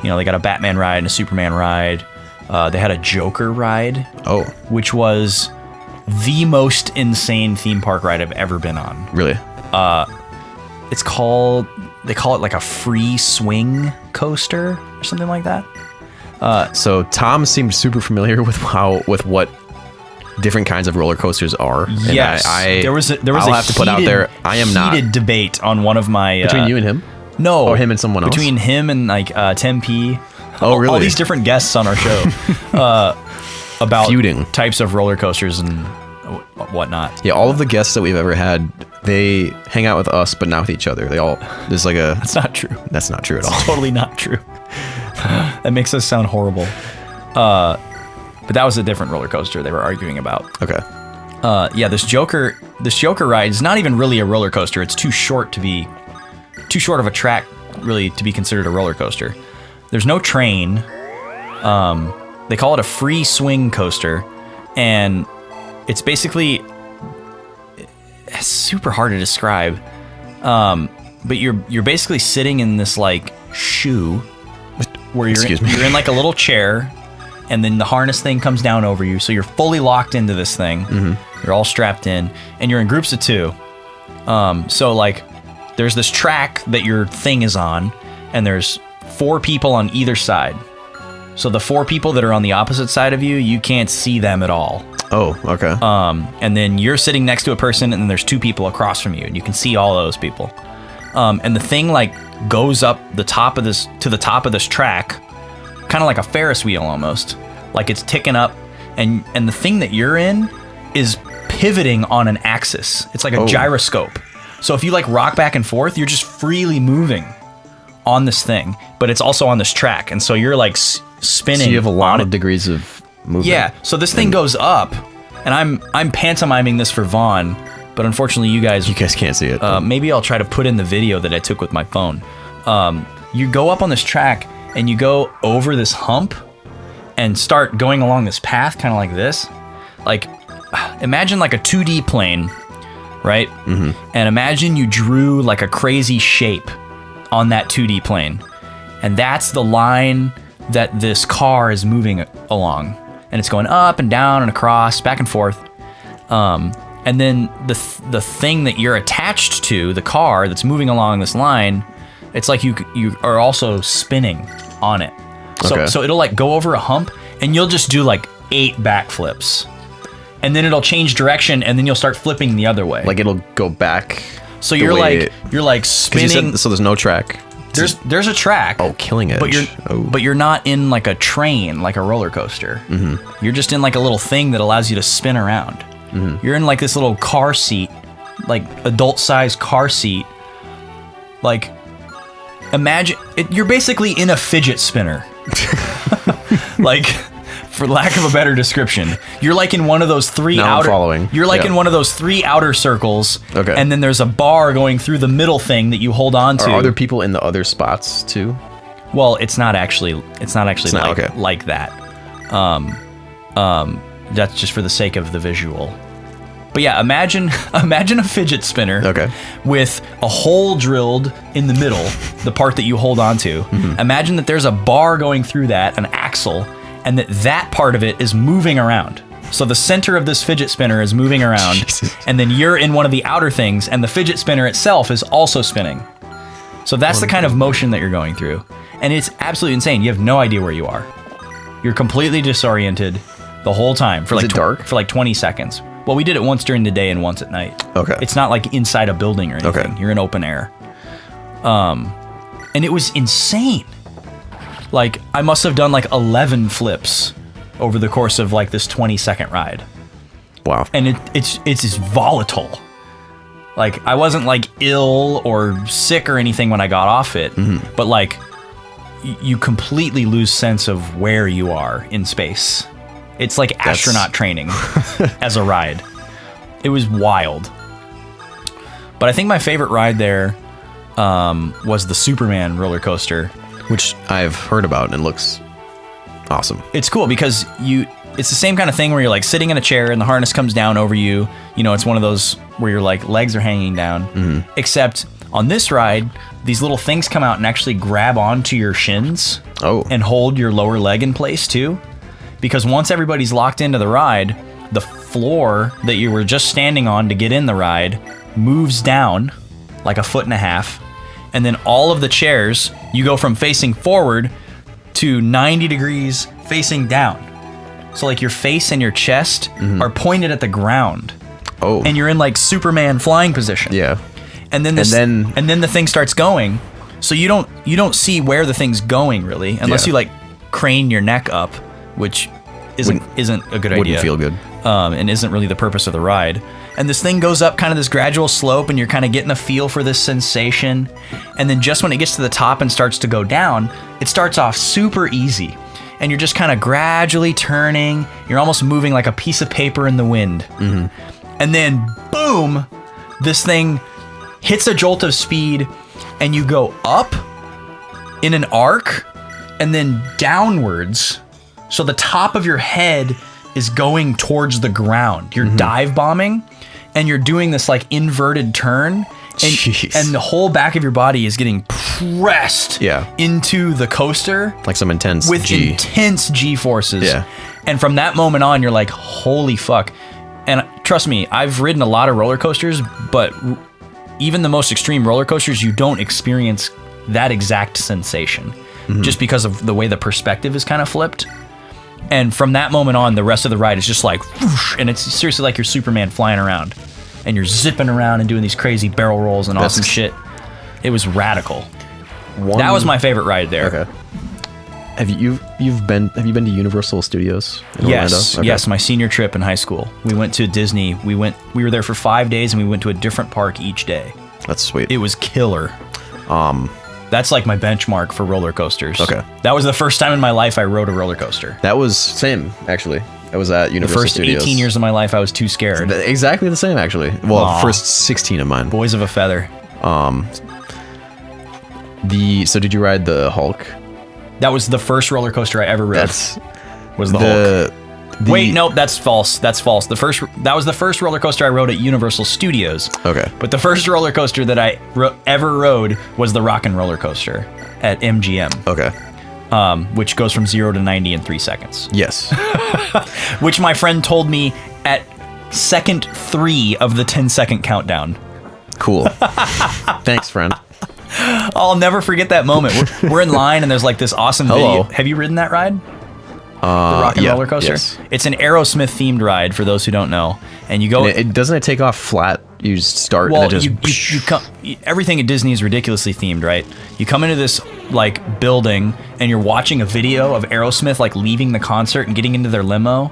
Speaker 3: You know, they got a Batman ride and a Superman ride. They had a Joker ride,
Speaker 2: Oh,
Speaker 3: which was the most insane theme park ride I've ever been on.
Speaker 2: really?
Speaker 3: They call it like a free swing coaster or something like that.
Speaker 2: So Tom seemed super familiar with what different kinds of roller coasters are. And
Speaker 3: Yes, there was
Speaker 2: I'll have to put out there. I am not
Speaker 3: heated debate on one of my
Speaker 2: between you and him.
Speaker 3: No,
Speaker 2: Or him and someone else?
Speaker 3: Between him and like Tim P.
Speaker 2: Oh, really?
Speaker 3: All these different guests on our show about
Speaker 2: Feuding.
Speaker 3: types of roller coasters and whatnot.
Speaker 2: Yeah, all of the guests that we've ever had, they hang out with us, but not with each other. There's like a.
Speaker 3: That's not true.
Speaker 2: That's not true at all.
Speaker 3: Totally not true. That makes us sound horrible. But that was a different roller coaster they were arguing about.
Speaker 2: Okay.
Speaker 3: Yeah, this Joker ride is not even really a roller coaster. It's too short of a track really to be considered a roller coaster. There's no train. They call it a free swing coaster, and it's basically super hard to describe. But you're basically sitting in this like shoe where
Speaker 2: Excuse me.
Speaker 3: you're in like a little chair, and then the harness thing comes down over you, so you're fully locked into this thing. You're all strapped in, and you're in groups of 2. So like, there's this track that your thing is on, and there's 4 people on either side. So the 4 people that are on the opposite side of you, you can't see them at all.
Speaker 2: Oh, okay.
Speaker 3: And then you're sitting next to a person, and then there's 2 people across from you, and you can see all those people. And the thing like goes up the top of this to the top of this track, kind of like a Ferris wheel almost. Like it's ticking up, and the thing that you're in is pivoting on an axis. It's like a gyroscope. So if you like rock back and forth, you're just freely moving on this thing, but it's also on this track, and so you're like spinning.
Speaker 2: So you have a lot of degrees of movement.
Speaker 3: Yeah. So this thing goes up, and I'm pantomiming this for Vaughn, but unfortunately you guys
Speaker 2: can't see it.
Speaker 3: Maybe I'll try to put in the video that I took with my phone. You go up on this track, and you go over this hump, and start going along this path, kind of like this. Like, imagine like a 2D plane, right? And imagine you drew like a crazy shape on that 2D plane, and that's the line that this car is moving along, and it's going up and down and across, back and forth. And then the thing that you're attached to, the car that's moving along this line, it's like you are also spinning on it. So it'll like go over a hump, and you'll just do like 8 backflips, and then it'll change direction, and then you'll start flipping the other way.
Speaker 2: Like it'll go back.
Speaker 3: So you're like spinning.
Speaker 2: So there's no track.
Speaker 3: There's a track.
Speaker 2: Oh, killing edge.
Speaker 3: But you're not in like a train, like a roller coaster. You're just in like a little thing that allows you to spin around. You're in like this little car seat, like adult-sized car seat. Like, imagine you're basically in a fidget spinner. Like, for lack of a better description, you're like in one of those 3
Speaker 2: now
Speaker 3: outer.
Speaker 2: I'm following.
Speaker 3: You're like in one of those 3 outer circles.
Speaker 2: Okay.
Speaker 3: And then there's a bar going through the middle thing that you hold on to.
Speaker 2: Are other people in the other spots too?
Speaker 3: Well, it's not actually like that. That's just for the sake of the visual. But yeah, imagine a fidget spinner with a hole drilled in the middle, the part that you hold on to. Imagine that there's a bar going through that, an axle, and that part of it is moving around. So the center of this fidget spinner is moving around, and then you're in one of the outer things, and the fidget spinner itself is also spinning. So that's the kind of motion that you're going through. And it's absolutely insane. You have no idea where you are. You're completely disoriented the whole time for
Speaker 2: dark?
Speaker 3: For like 20 seconds. Well, we did it once during the day and once at night.
Speaker 2: Okay.
Speaker 3: It's not like inside a building or anything.
Speaker 2: Okay.
Speaker 3: You're in open air. And it was insane. Like, I must have done like 11 flips over the course of like this 20-second ride.
Speaker 2: Wow.
Speaker 3: And it's just volatile. Like, I wasn't like ill or sick or anything when I got off it, but like you completely lose sense of where you are in space. It's like astronaut training as a ride. It was wild. But I think my favorite ride there was the Superman roller coaster,
Speaker 2: which I've heard about and looks awesome.
Speaker 3: It's cool because it's the same kind of thing where you're like sitting in a chair and the harness comes down over you. You know, it's one of those where your like legs are hanging down. Except on this ride, these little things come out and actually grab onto your shins and hold your lower leg in place too. Because once everybody's locked into the ride, the floor that you were just standing on to get in the ride moves down like 1.5 feet. And then all of the chairs, you go from facing forward to 90 degrees facing down. So like your face and your chest are pointed at the ground.
Speaker 2: Oh.
Speaker 3: And you're in like Superman flying position.
Speaker 2: Yeah.
Speaker 3: And then the thing starts going. So you don't see where the thing's going really, unless you like crane your neck up, which isn't a good idea.
Speaker 2: Wouldn't feel good.
Speaker 3: And isn't really the purpose of the ride. And this thing goes up kind of this gradual slope, and you're kind of getting a feel for this sensation. And then just when it gets to the top and starts to go down, it starts off super easy. And you're just kind of gradually turning. You're almost moving like a piece of paper in the wind. And then, boom, this thing hits a jolt of speed, and you go up in an arc, and then downwards. So the top of your head is going towards the ground. You're dive bombing, and you're doing this like inverted turn, and the whole back of your body is getting pressed into the coaster.
Speaker 2: Like some intense
Speaker 3: with intense G forces.
Speaker 2: Yeah.
Speaker 3: And from that moment on, you're like, holy fuck. And trust me, I've ridden a lot of roller coasters, but even the most extreme roller coasters, you don't experience that exact sensation just because of the way the perspective is kind of flipped. And from that moment on, the rest of the ride is just like, whoosh, and it's seriously like you're Superman flying around and you're zipping around and doing these crazy barrel rolls and awesome shit. It was radical. That was my favorite ride there.
Speaker 2: Okay. Have you been to Universal Studios in Orlando? Okay.
Speaker 3: Yes, my senior trip in high school. We went to Disney. We were there for 5 days and we went to a different park each day.
Speaker 2: That's sweet.
Speaker 3: It was killer. That's like my benchmark for roller coasters.
Speaker 2: Okay.
Speaker 3: That was the first time in my life I rode a roller coaster.
Speaker 2: That was same, actually. I was at Universal Studios.
Speaker 3: The first 18 years of my life, I was too scared.
Speaker 2: Exactly the same, actually. Well, first 16 of mine.
Speaker 3: Boys of a feather.
Speaker 2: So did you ride the Hulk?
Speaker 3: That was the first roller coaster I ever rode. Was the Hulk. Wait, nope, that's false. That was the first roller coaster I rode at Universal Studios.
Speaker 2: Okay.
Speaker 3: But the first roller coaster that I ever rode was the Rock and Roller Coaster at MGM.
Speaker 2: Okay.
Speaker 3: Which goes from 0 to 90 in 3 seconds.
Speaker 2: Yes.
Speaker 3: Which my friend told me at second 3 of the 10-second countdown.
Speaker 2: Cool. Thanks, friend.
Speaker 3: I'll never forget that moment. We're in line and there's like this awesome video. Have you ridden that ride? The Rock and Roller Coaster?
Speaker 2: Yes.
Speaker 3: It's an Aerosmith themed ride for those who don't know. And you go...
Speaker 2: And doesn't it take off flat? You just start and it just...
Speaker 3: you come, everything at Disney is ridiculously themed, right? You come into this like building and you're watching a video of Aerosmith like leaving the concert and getting into their limo.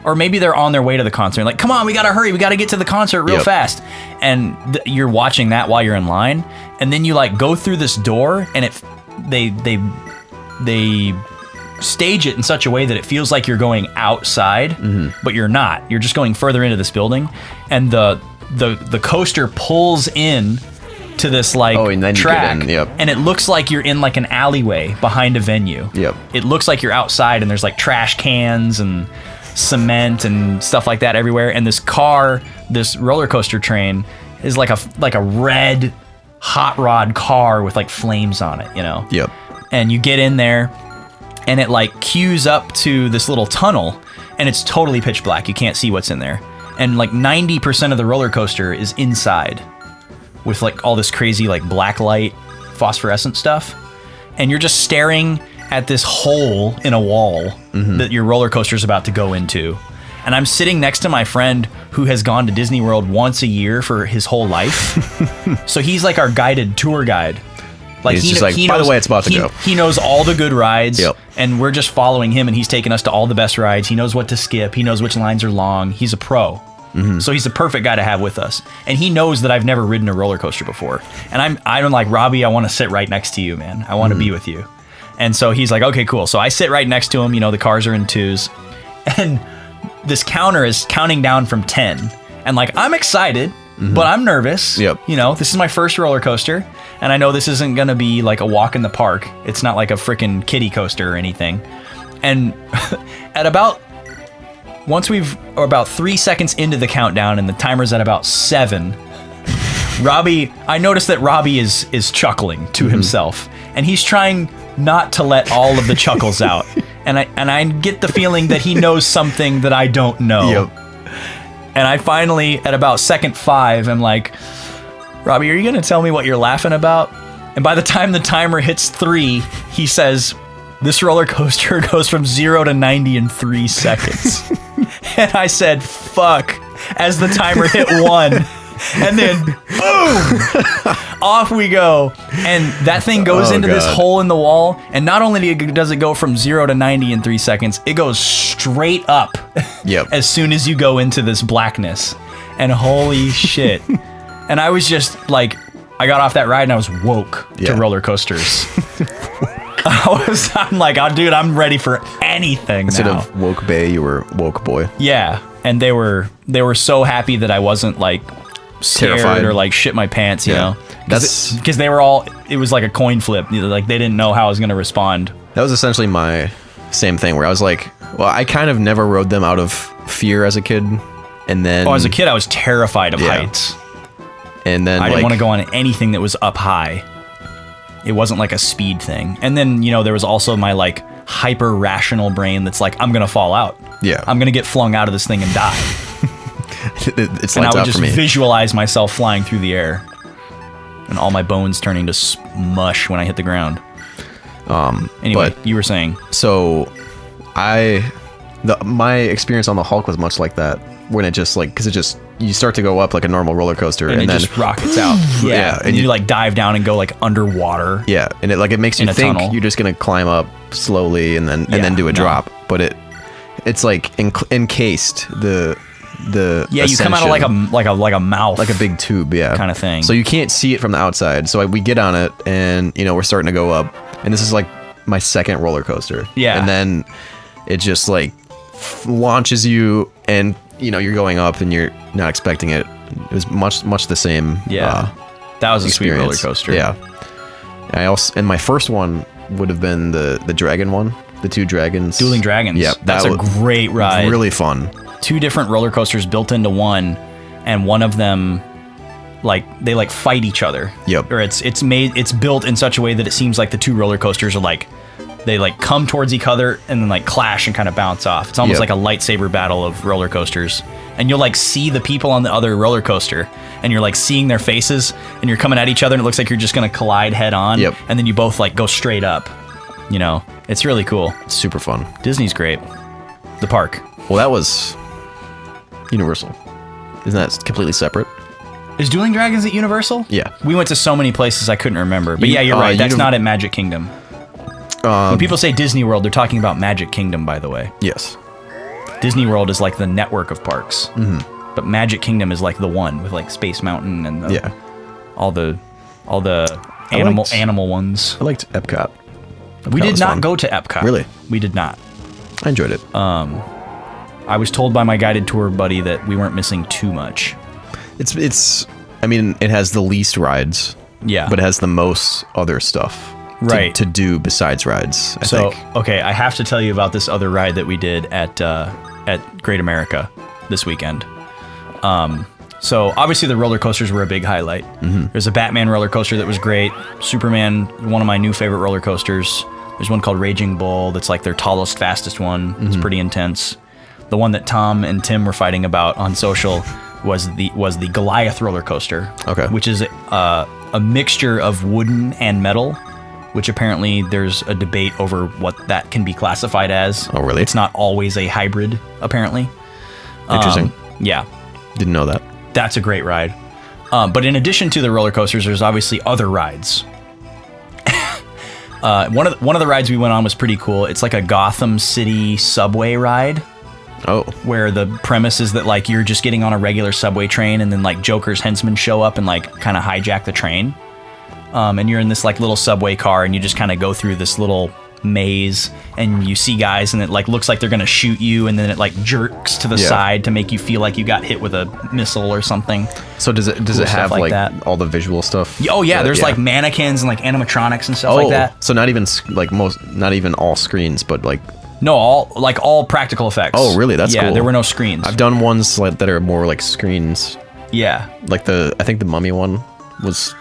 Speaker 3: Or maybe they're on their way to the concert. Like, come on, we gotta hurry. We gotta get to the concert real fast. And you're watching that while you're in line. And then you like go through this door and they stage it in such a way that it feels like you're going outside, but you're not. You're just going further into this building, and the coaster pulls in to this like
Speaker 2: and then
Speaker 3: track,
Speaker 2: you get in,
Speaker 3: and it looks like you're in like an alleyway behind a venue. It looks like you're outside, and there's like trash cans and cement and stuff like that everywhere. And this roller coaster train is like a red hot rod car with like flames on it, you know? And you get in there and it like queues up to this little tunnel and it's totally pitch black. You can't see what's in there. And like 90% of the roller coaster is inside with like all this crazy like black light phosphorescent stuff. And you're just staring at this hole in a wall that your roller coaster is about to go into. And I'm sitting next to my friend who has gone to Disney World once a year for his whole life. So he's like our guided tour guide. Like
Speaker 2: he's just like, by the way, it's about to go.
Speaker 3: He knows all the good rides, and we're just following him, and he's taking us to all the best rides. He knows what to skip. He knows which lines are long. He's a pro. So he's the perfect guy to have with us. And he knows that I've never ridden a roller coaster before. And I'm like, Robbie, I want to sit right next to you, man. I want to be with you. And so he's like, okay, cool. So I sit right next to him. You know, the cars are in twos. And this counter is counting down from 10. And like, I'm excited, but I'm nervous. You know, this is my first roller coaster. And I know this isn't going to be like a walk in the park. It's not like a freaking kiddie coaster or anything. And at about 3 seconds into the countdown and the timer's at about 7, I noticed that Robbie is chuckling to himself. And he's trying not to let all of the chuckles out. And I get the feeling that he knows something that I don't know. And I finally, at about second 5, I'm like, Robbie, are you going to tell me what you're laughing about? And by the time the timer hits 3, he says, this roller coaster goes from 0 to 90 in 3 seconds. And I said, fuck, as the timer hit 1. And then, boom, off we go. And that thing goes into this hole in the wall. And not only does it go from 0 to 90 in 3 seconds, it goes straight up as soon as you go into this blackness. And holy shit. And I was just like, I got off that ride and I was woke to roller coasters. I'm like, oh, dude, I'm ready for anything
Speaker 2: Instead
Speaker 3: now.
Speaker 2: of woke bae, you were woke boy.
Speaker 3: Yeah. And they were so happy that I wasn't like scared
Speaker 2: terrified
Speaker 3: or like shit my pants, you know? Because they were all, it was like a coin flip. Like they didn't know how I was going to respond.
Speaker 2: That was essentially my same thing where I was like, well, I kind of never rode them out of fear as a kid. And then...
Speaker 3: as a kid, I was terrified of heights.
Speaker 2: And then
Speaker 3: I didn't want to go on anything that was up high. It wasn't like a speed thing. And then, there was also my like hyper rational brain that's like, I'm gonna fall out.
Speaker 2: Yeah.
Speaker 3: I'm gonna get flung out of this thing and die.
Speaker 2: It's
Speaker 3: And I
Speaker 2: lights
Speaker 3: would
Speaker 2: out
Speaker 3: just
Speaker 2: for me.
Speaker 3: visualize myself flying through the air, and all my bones turning to mush when I hit the ground. Anyway,
Speaker 2: but-
Speaker 3: you were saying.
Speaker 2: So, my experience on the Hulk was much like that. When it just like, because you start to go up like a normal roller coaster,
Speaker 3: And it
Speaker 2: then
Speaker 3: just rockets out.
Speaker 2: Yeah,
Speaker 3: and you like dive down and go like underwater.
Speaker 2: yeah, and it makes you
Speaker 3: In a
Speaker 2: think
Speaker 3: tunnel.
Speaker 2: you're just gonna climb up slowly and then do a
Speaker 3: no.
Speaker 2: drop, but it's like encased the
Speaker 3: Yeah, you come out of
Speaker 2: ascension.
Speaker 3: like a mouth,
Speaker 2: like a big tube, yeah,
Speaker 3: kind of thing.
Speaker 2: So you can't see it from the outside. So we get on it, and we're starting to go up, and this is like my second roller coaster.
Speaker 3: Yeah.
Speaker 2: And then it just like launches you, and you're going up, and you're not expecting it. It was much the same.
Speaker 3: Yeah. That was a sweet roller
Speaker 2: experience.
Speaker 3: coaster.
Speaker 2: Yeah. And my first one would have been the dragon one, the two dragons,
Speaker 3: Dueling Dragons.
Speaker 2: Yeah,
Speaker 3: That's a great ride.
Speaker 2: really fun.
Speaker 3: 2 different roller coasters built into one, and one of them they fight each other.
Speaker 2: Yep.
Speaker 3: Or it's built in such a way that it seems like the 2 roller coasters are they come towards each other and then clash and kind of bounce off. It's almost
Speaker 2: Yep.
Speaker 3: like a lightsaber battle of roller coasters. And you'll see the people on the other roller coaster, and you're seeing their faces, and you're coming at each other, and it looks like you're just gonna collide head on.
Speaker 2: Yep.
Speaker 3: And then you both go straight up. It's really cool.
Speaker 2: It's super fun.
Speaker 3: Disney's great. The park.
Speaker 2: Well, that was Universal. Isn't that completely separate?
Speaker 3: Is Dueling Dragons at Universal?
Speaker 2: Yeah.
Speaker 3: We went to so many places I couldn't remember. But
Speaker 2: You-
Speaker 3: yeah, you're right. That's
Speaker 2: Univ-
Speaker 3: not at Magic Kingdom. When people say Disney World, they're talking about Magic Kingdom, by the way.
Speaker 2: Yes.
Speaker 3: Disney World is like the network of parks. Mm-hmm. But Magic Kingdom is like the one with Space Mountain and
Speaker 2: Yeah.
Speaker 3: all the animal ones.
Speaker 2: I liked Epcot.
Speaker 3: We
Speaker 2: Epcot
Speaker 3: did
Speaker 2: was
Speaker 3: not
Speaker 2: fun.
Speaker 3: go to Epcot.
Speaker 2: Really?
Speaker 3: We did not.
Speaker 2: I enjoyed it.
Speaker 3: I was told by my guided tour buddy that we weren't missing too much.
Speaker 2: It's. I mean, it has the least rides.
Speaker 3: Yeah.
Speaker 2: But it has the most other stuff.
Speaker 3: Right.
Speaker 2: To do besides rides. I think.
Speaker 3: Okay, I have to tell you about this other ride that we did at Great America this weekend. So obviously the roller coasters were a big highlight. Mm-hmm. There's a Batman roller coaster that was great. Superman, one of my new favorite roller coasters. There's one called Raging Bull that's their tallest, fastest one. Mm-hmm. It's pretty intense. The one that Tom and Tim were fighting about on social was the Goliath roller coaster.
Speaker 2: Okay.
Speaker 3: Which is a mixture of wooden and metal, which apparently there's a debate over what that can be classified as.
Speaker 2: Oh, really?
Speaker 3: It's not always a hybrid, apparently.
Speaker 2: Interesting.
Speaker 3: Yeah.
Speaker 2: Didn't know that.
Speaker 3: That's a great ride. But in addition to the roller coasters, there's obviously other rides. One of the rides we went on was pretty cool. It's like a Gotham City subway ride,
Speaker 2: Oh.
Speaker 3: where the premise is that you're just getting on a regular subway train, and then Joker's henchmen show up and kind of hijack the train. And you're in this little subway car, and you just kind of go through this little maze, and you see guys, and it looks like they're gonna shoot you, and then it jerks to the side to make you feel like you got hit with a missile or something.
Speaker 2: So does it
Speaker 3: stuff
Speaker 2: have
Speaker 3: like that.
Speaker 2: all the visual stuff?
Speaker 3: Oh yeah, there's
Speaker 2: yeah.
Speaker 3: mannequins and animatronics and stuff like that.
Speaker 2: So not even not even all screens, but
Speaker 3: No, all practical effects.
Speaker 2: Oh, really? That's
Speaker 3: yeah,
Speaker 2: cool.
Speaker 3: there were no screens.
Speaker 2: I've done ones that are more screens.
Speaker 3: Yeah.
Speaker 2: I think the Mummy one was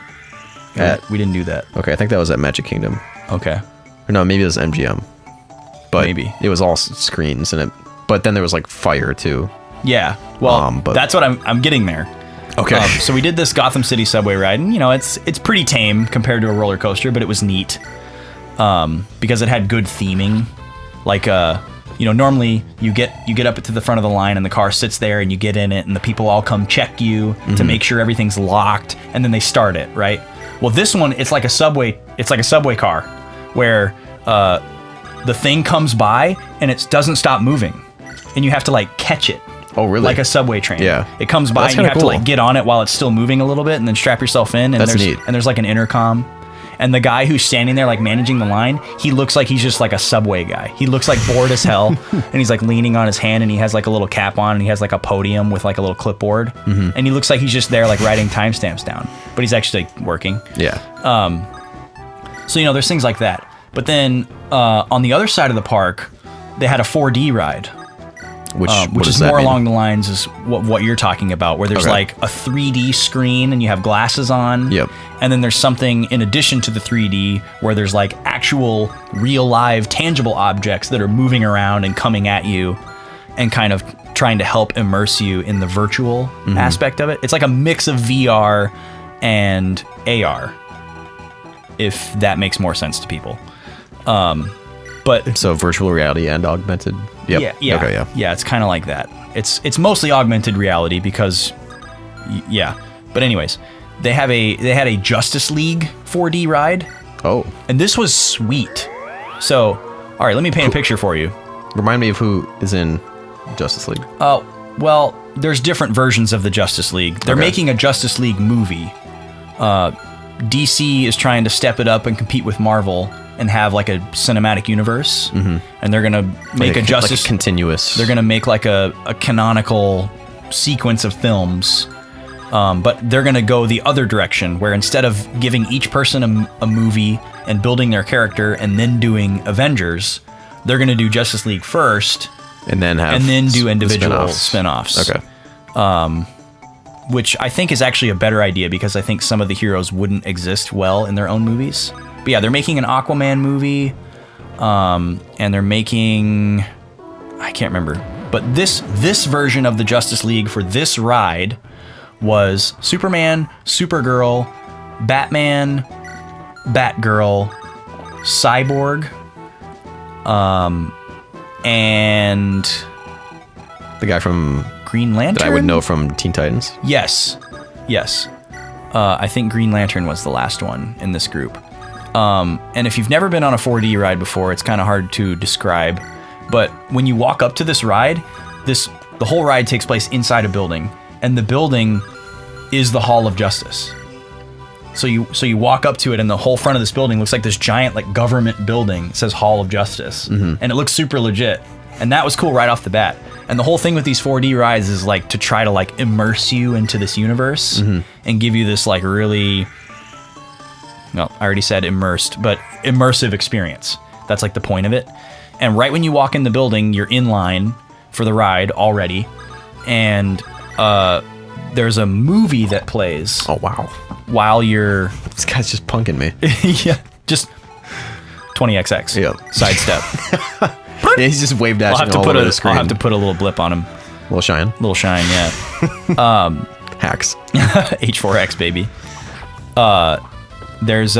Speaker 3: We didn't do that.
Speaker 2: okay, I think that was at Magic Kingdom.
Speaker 3: Okay.
Speaker 2: Or no, maybe it was MGM. But
Speaker 3: Maybe.
Speaker 2: it was all screens but then there was fire too.
Speaker 3: Yeah. Well,
Speaker 2: but-
Speaker 3: that's what I'm getting there.
Speaker 2: Okay.
Speaker 3: So we did this Gotham City subway ride, and it's pretty tame compared to a roller coaster, but it was neat because it had good theming. Normally you get up to the front of the line, and the car sits there, and you get in it, and the people all come check you to make sure everything's locked, and then they start it, right? Well, this one, it's like a subway car where the thing comes by and it doesn't stop moving, and you have to catch it.
Speaker 2: Oh, really?
Speaker 3: Like a subway train.
Speaker 2: Yeah.
Speaker 3: It comes by,
Speaker 2: That's
Speaker 3: and you
Speaker 2: kinda
Speaker 3: have to
Speaker 2: cool.
Speaker 3: get on it while it's still moving a little bit, and then strap yourself in. And
Speaker 2: That's
Speaker 3: there's
Speaker 2: neat.
Speaker 3: and there's an intercom. And the guy who's standing there managing the line, he looks like he's just a subway guy. He looks bored as hell, and he's leaning on his hand, and he has a little cap on, and he has a podium with a little clipboard, and he looks like he's just there writing timestamps down, but he's actually working.
Speaker 2: Yeah.
Speaker 3: So there's things like that. But then on the other side of the park, they had a 4D ride.
Speaker 2: Which
Speaker 3: is more along the lines is what you're talking about, where there's like a 3D screen and you have glasses on.
Speaker 2: Yep.
Speaker 3: And then there's something in addition to the 3D where there's like actual real live tangible objects that are moving around and coming at you and kind of trying to help immerse you in the virtual aspect of it. It's like a mix of VR and AR, if that makes more sense to people. But
Speaker 2: so virtual reality and augmented. Yep.
Speaker 3: Yeah.
Speaker 2: Okay, yeah.
Speaker 3: Yeah, it's kind of like that. It's mostly augmented reality because But anyways, they had a Justice League 4D ride.
Speaker 2: Oh.
Speaker 3: And this was sweet. So, all right, let me paint a picture for you.
Speaker 2: Remind me of who is in Justice League.
Speaker 3: Oh, well, there's different versions of the Justice League. They're making a Justice League movie. DC is trying to step it up and compete with Marvel and have like a cinematic universe, and they're gonna make a Justice
Speaker 2: like a continuous.
Speaker 3: They're gonna make like a canonical sequence of films, but they're gonna go the other direction, where instead of giving each person a movie and building their character and then doing Avengers, they're gonna do Justice League first,
Speaker 2: and then
Speaker 3: do individual spin-offs.
Speaker 2: Okay.
Speaker 3: Which I think is actually a better idea because I think some of the heroes wouldn't exist well in their own movies. But yeah, they're making an Aquaman movie, and they're making, I can't remember, but this version of the Justice League for this ride was Superman, Supergirl, Batman, Batgirl, Cyborg, and
Speaker 2: the guy from
Speaker 3: Green Lantern
Speaker 2: that I would know from Teen Titans.
Speaker 3: Yes. I think Green Lantern was the last one in this group. And if you've never been on a 4D ride before, it's kind of hard to describe. But when you walk up to this ride, the whole ride takes place inside a building, and the building is the Hall of Justice. So you walk up to it, and the whole front of this building looks like this giant like government building. It says Hall of Justice, and it looks super legit. And that was cool right off the bat. And the whole thing with these 4D rides is like to try to like immerse you into this universe and give you this like really, well, I already said immersed, but immersive experience. That's like the point of it. And right when you walk in the building, you're in line for the ride already. And there's a movie that plays.
Speaker 2: Oh, wow.
Speaker 3: While you're...
Speaker 2: This guy's just punking me.
Speaker 3: Yeah, just 20XX.
Speaker 2: Yeah.
Speaker 3: Sidestep.
Speaker 2: Yeah, he's just wave dashing all over the screen.
Speaker 3: I'll have to put a little blip on him.
Speaker 2: Little shine,
Speaker 3: yeah.
Speaker 2: Hacks.
Speaker 3: H4X, baby. There's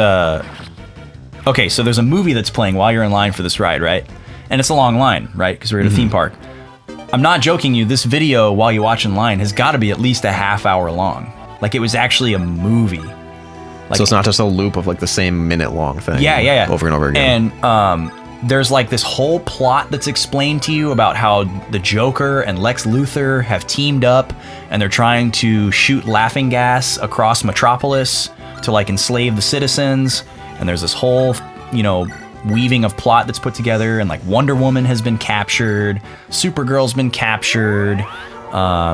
Speaker 3: a movie that's playing while you're in line for this ride, right? And it's a long line, right? Because we're at a theme park. I'm not joking you. This video while you watch in line has got to be at least a half hour long. Like it was actually a movie. Like,
Speaker 2: so it's not just a loop of like the same minute long thing.
Speaker 3: Yeah.
Speaker 2: Over and over again.
Speaker 3: And there's like this whole plot that's explained to you about how the Joker and Lex Luthor have teamed up and they're trying to shoot laughing gas across Metropolis to like enslave the citizens. And there's this whole, weaving of plot that's put together, and like Wonder Woman has been captured, Supergirl's been captured,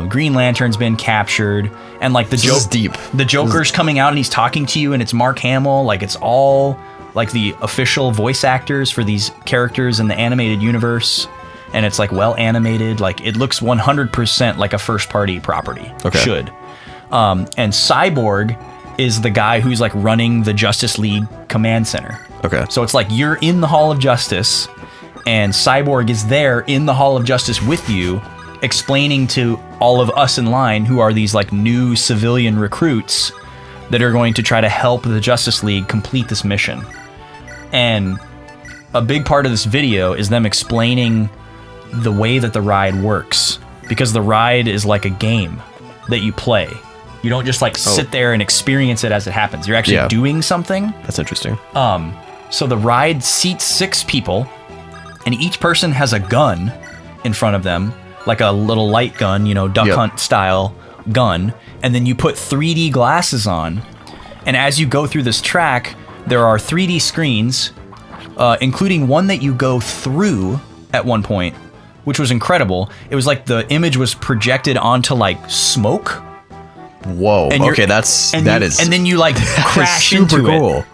Speaker 3: Green Lantern's been captured, and like the Joker's coming out and he's talking to you, and it's Mark Hamill. Like it's all like the official voice actors for these characters in the animated universe, and it's like well animated. Like it looks 100% like a first party property.
Speaker 2: Okay.
Speaker 3: Should. And Cyborg is the guy who's like running the Justice League command center.
Speaker 2: Okay.
Speaker 3: So it's like you're in the Hall of Justice, and Cyborg is there in the Hall of Justice with you, explaining to all of us in line, who are these like new civilian recruits that are going to try to help the Justice League complete this mission. And a big part of this video is them explaining the way that the ride works, because the ride is like a game that you play. You don't just like sit there and experience it as it happens. You're actually doing something.
Speaker 2: That's interesting.
Speaker 3: So the ride seats 6 people, and each person has a gun in front of them, like a little light gun, duck hunt style gun. And then you put 3D glasses on. And as you go through this track, there are 3D screens, including one that you go through at one point, which was incredible. It was like the image was projected onto like smoke.
Speaker 2: Whoa. Okay, that is.
Speaker 3: And then you like crash into
Speaker 2: cool.
Speaker 3: it.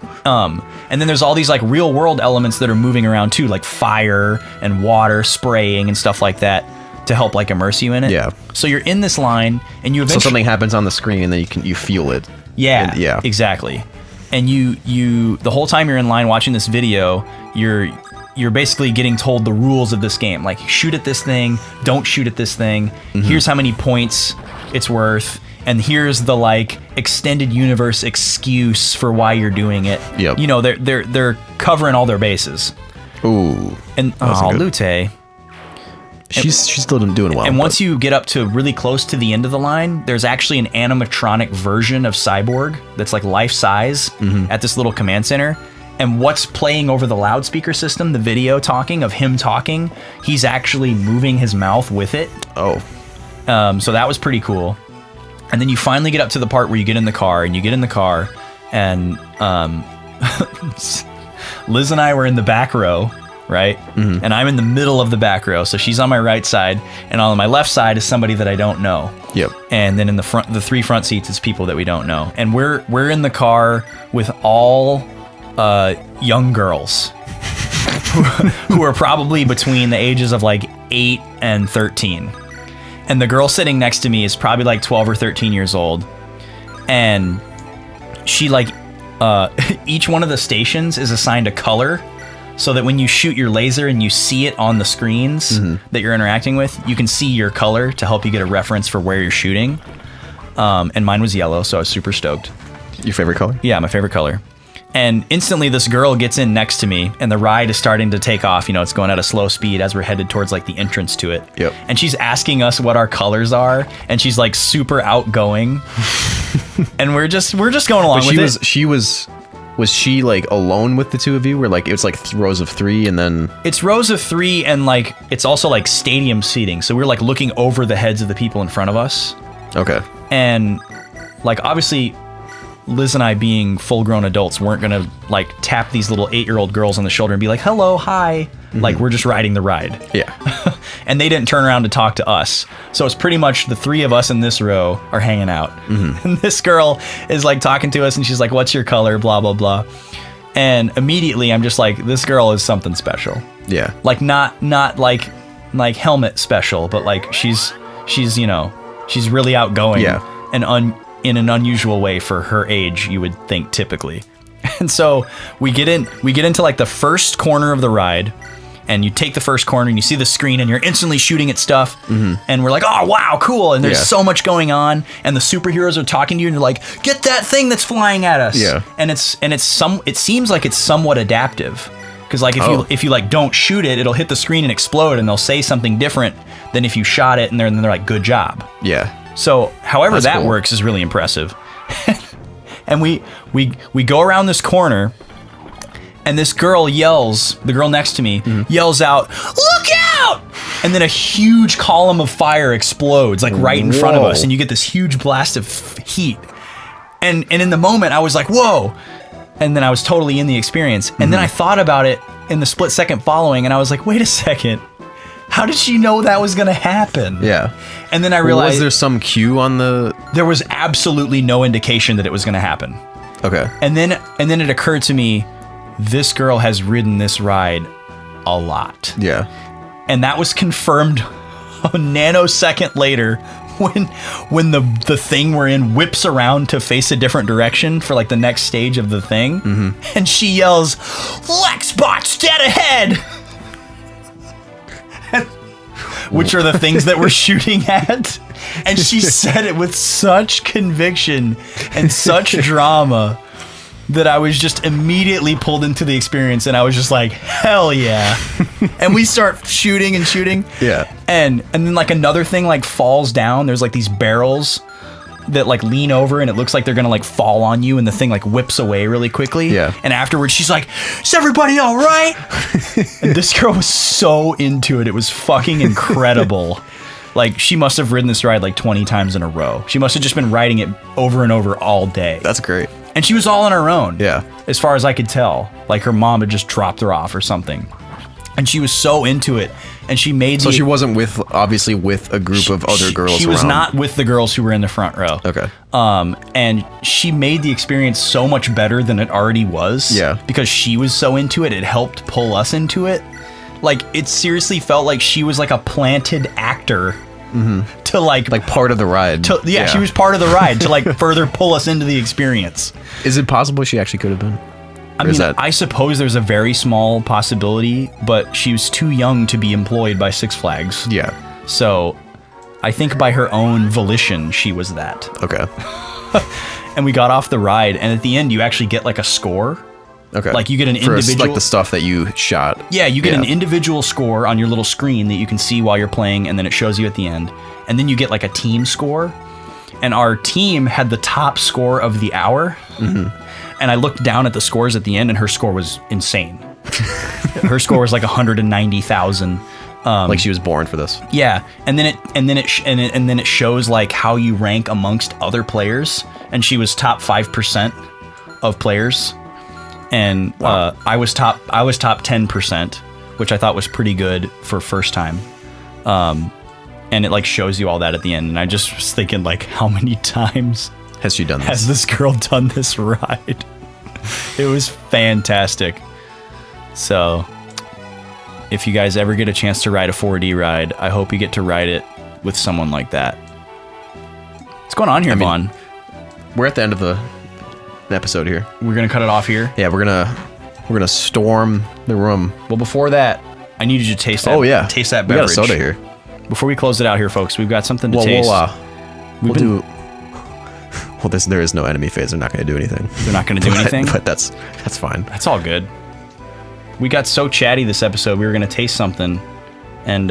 Speaker 3: And then there's all these like real world elements that are moving around too, like fire and water spraying and stuff like that. to help like immerse you in it.
Speaker 2: Yeah.
Speaker 3: So you're in this line, and you eventually
Speaker 2: So something happens on the screen, and then you feel it.
Speaker 3: Yeah.
Speaker 2: And, yeah.
Speaker 3: Exactly. And you the whole time you're in line watching this video, you're basically getting told the rules of this game. Like, shoot at this thing, don't shoot at this thing. Here's how many points it's worth, and here's the like extended universe excuse for why you're doing it.
Speaker 2: Yep.
Speaker 3: You know, they're covering all their bases.
Speaker 2: Ooh.
Speaker 3: And Lute.
Speaker 2: She's still doing well.
Speaker 3: And once you get up to really close to the end of the line, there's actually an animatronic version of Cyborg that's like life size at this little command center. And what's playing over the loudspeaker system, the video talking of him talking, he's actually moving his mouth with it.
Speaker 2: Oh.
Speaker 3: So that was pretty cool. And then you finally get up to the part where you get in the car, and Liz and I were in the back row, right? And I'm in the middle of the back row. So she's on my right side, and on my left side is somebody that I don't know.
Speaker 2: Yep.
Speaker 3: And then in the front, the three front seats is people that we don't know. And we're in the car with all young girls who are probably between the ages of like 8 and 13. And the girl sitting next to me is probably like 12 or 13 years old. And she like, each one of the stations is assigned a color, so that when you shoot your laser and you see it on the screens that you're interacting with, you can see your color to help you get a reference for where you're shooting. And mine was yellow, so I was super stoked.
Speaker 2: Your favorite color?
Speaker 3: Yeah, my favorite color. And instantly this girl gets in next to me, and the ride is starting to take off. You know, it's going at a slow speed as we're headed towards like the entrance to it.
Speaker 2: Yep.
Speaker 3: And she's asking us what our colors are, and she's like super outgoing. And we're just going along with it.
Speaker 2: Was she like alone with the two of you? Where like it was like rows of 3, and then
Speaker 3: It's rows of 3, and like it's also like stadium seating. So we're like looking over the heads of the people in front of us.
Speaker 2: okay.
Speaker 3: And like obviously Liz and I, being full-grown adults, weren't gonna like tap these little 8-year-old girls on the shoulder and be like, hello, hi. Like, we're just riding the ride.
Speaker 2: Yeah.
Speaker 3: And they didn't turn around to talk to us. So it's pretty much the 3 of us in this row are hanging out. And this girl is like talking to us, and she's like, what's your color, blah blah blah. And immediately I'm just like, this girl is something special.
Speaker 2: Yeah.
Speaker 3: Like not like helmet special, but like she's you know, she's really outgoing.
Speaker 2: Yeah.
Speaker 3: And in an unusual way for her age, you would think typically. And so we get into like the first corner of the ride, and you take the first corner and you see the screen, and you're instantly shooting at stuff. And we're like, oh wow, cool. And there's so much going on, and the superheroes are talking to you, and you're like, get that thing that's flying at us.
Speaker 2: Yeah.
Speaker 3: And it seems like it's somewhat adaptive. Because like if you like don't shoot it, it'll hit the screen and explode, and they'll say something different than if you shot it, and they're like, good job.
Speaker 2: Yeah.
Speaker 3: So however
Speaker 2: That's
Speaker 3: that
Speaker 2: cool.
Speaker 3: works is really impressive. And we go around this corner, and this girl yells, the girl next to me yells out, look out! And then a huge column of fire explodes like right in front of us, and you get this huge blast of heat. And in the moment I was like, whoa. And then I was totally in the experience. And then I thought about it in the split second following, and I was like, wait a second. How did she know that was going to happen?
Speaker 2: Yeah.
Speaker 3: And then I realized
Speaker 2: was there some cue on the?
Speaker 3: there was absolutely no indication that it was going to happen.
Speaker 2: Okay.
Speaker 3: And then it occurred to me, this girl has ridden this ride a lot.
Speaker 2: Yeah.
Speaker 3: And that was confirmed a nanosecond later when the thing we're in whips around to face a different direction for like the next stage of the thing. And she yells, Lexbot's dead ahead! Which are the things that we're shooting at. And she said it with such conviction and such drama that I was just immediately pulled into the experience, and I was just like, hell yeah. And we start shooting and shooting.
Speaker 2: Yeah.
Speaker 3: And then like another thing like falls down. There's like these barrels that like lean over, and it looks like they're gonna like fall on you, and the thing like whips away really quickly.
Speaker 2: Yeah.
Speaker 3: And afterwards she's like, is everybody all right? And this girl was so into it. It was fucking incredible. Like, she must have ridden this ride like 20 times in a row. She must have just been riding it over and over all day.
Speaker 2: That's great.
Speaker 3: And she was all on her own.
Speaker 2: Yeah.
Speaker 3: As far as I could tell. Like, her mom had just dropped her off or something. And she was so into it. And she made
Speaker 2: So she wasn't obviously with a group of other girls
Speaker 3: She was
Speaker 2: around.
Speaker 3: not with the girls who were in the front row.
Speaker 2: Okay.
Speaker 3: And she made the experience so much better than it already was.
Speaker 2: Yeah.
Speaker 3: Because she was so into it, it helped pull us into it. Like, it seriously felt like she was like a planted actor to like
Speaker 2: part of the ride.
Speaker 3: She was part of the ride to like further pull us into the experience.
Speaker 2: Is it possible she actually could have been?
Speaker 3: I mean, I suppose there's a very small possibility, but she was too young to be employed by Six Flags.
Speaker 2: Yeah.
Speaker 3: So I think by her own volition, she was that.
Speaker 2: Okay.
Speaker 3: And we got off the ride, and at the end, you actually get like a score.
Speaker 2: Okay.
Speaker 3: Like you get an individual,
Speaker 2: like the stuff that you shot.
Speaker 3: Yeah, you get an individual score on your little screen that you can see while you're playing, and then it shows you at the end. And then you get like a team score, and our team had the top score of the hour. Mm-hmm. And I looked down at the scores at the end, and her score was insane. Her score was like 190,000.
Speaker 2: Like she was born for this.
Speaker 3: Yeah, and then it shows like how you rank amongst other players, and she was top 5% of players. And I was top 10%, which I thought was pretty good for first time. And it like shows you all that at the end. And I just was thinking, like, how many times
Speaker 2: has she done this?
Speaker 3: Has this girl done this ride? It was fantastic. So if you guys ever get a chance to ride a 4D ride, I hope you get to ride it with someone like that. What's going on here, Vaughn?
Speaker 2: We're at the end of the episode here.
Speaker 3: We're gonna cut it off here.
Speaker 2: Yeah, we're gonna storm the room.
Speaker 3: Well, before that, I need you to taste that.
Speaker 2: Oh yeah,
Speaker 3: taste that
Speaker 2: beverage.
Speaker 3: We
Speaker 2: got a soda here.
Speaker 3: Before we close it out here, folks, we've got something to taste.
Speaker 2: Well, there is no enemy phase. They're not going to do anything.
Speaker 3: They're not going to do anything.
Speaker 2: But that's fine.
Speaker 3: That's all good. We got so chatty this episode. We were going to taste something, and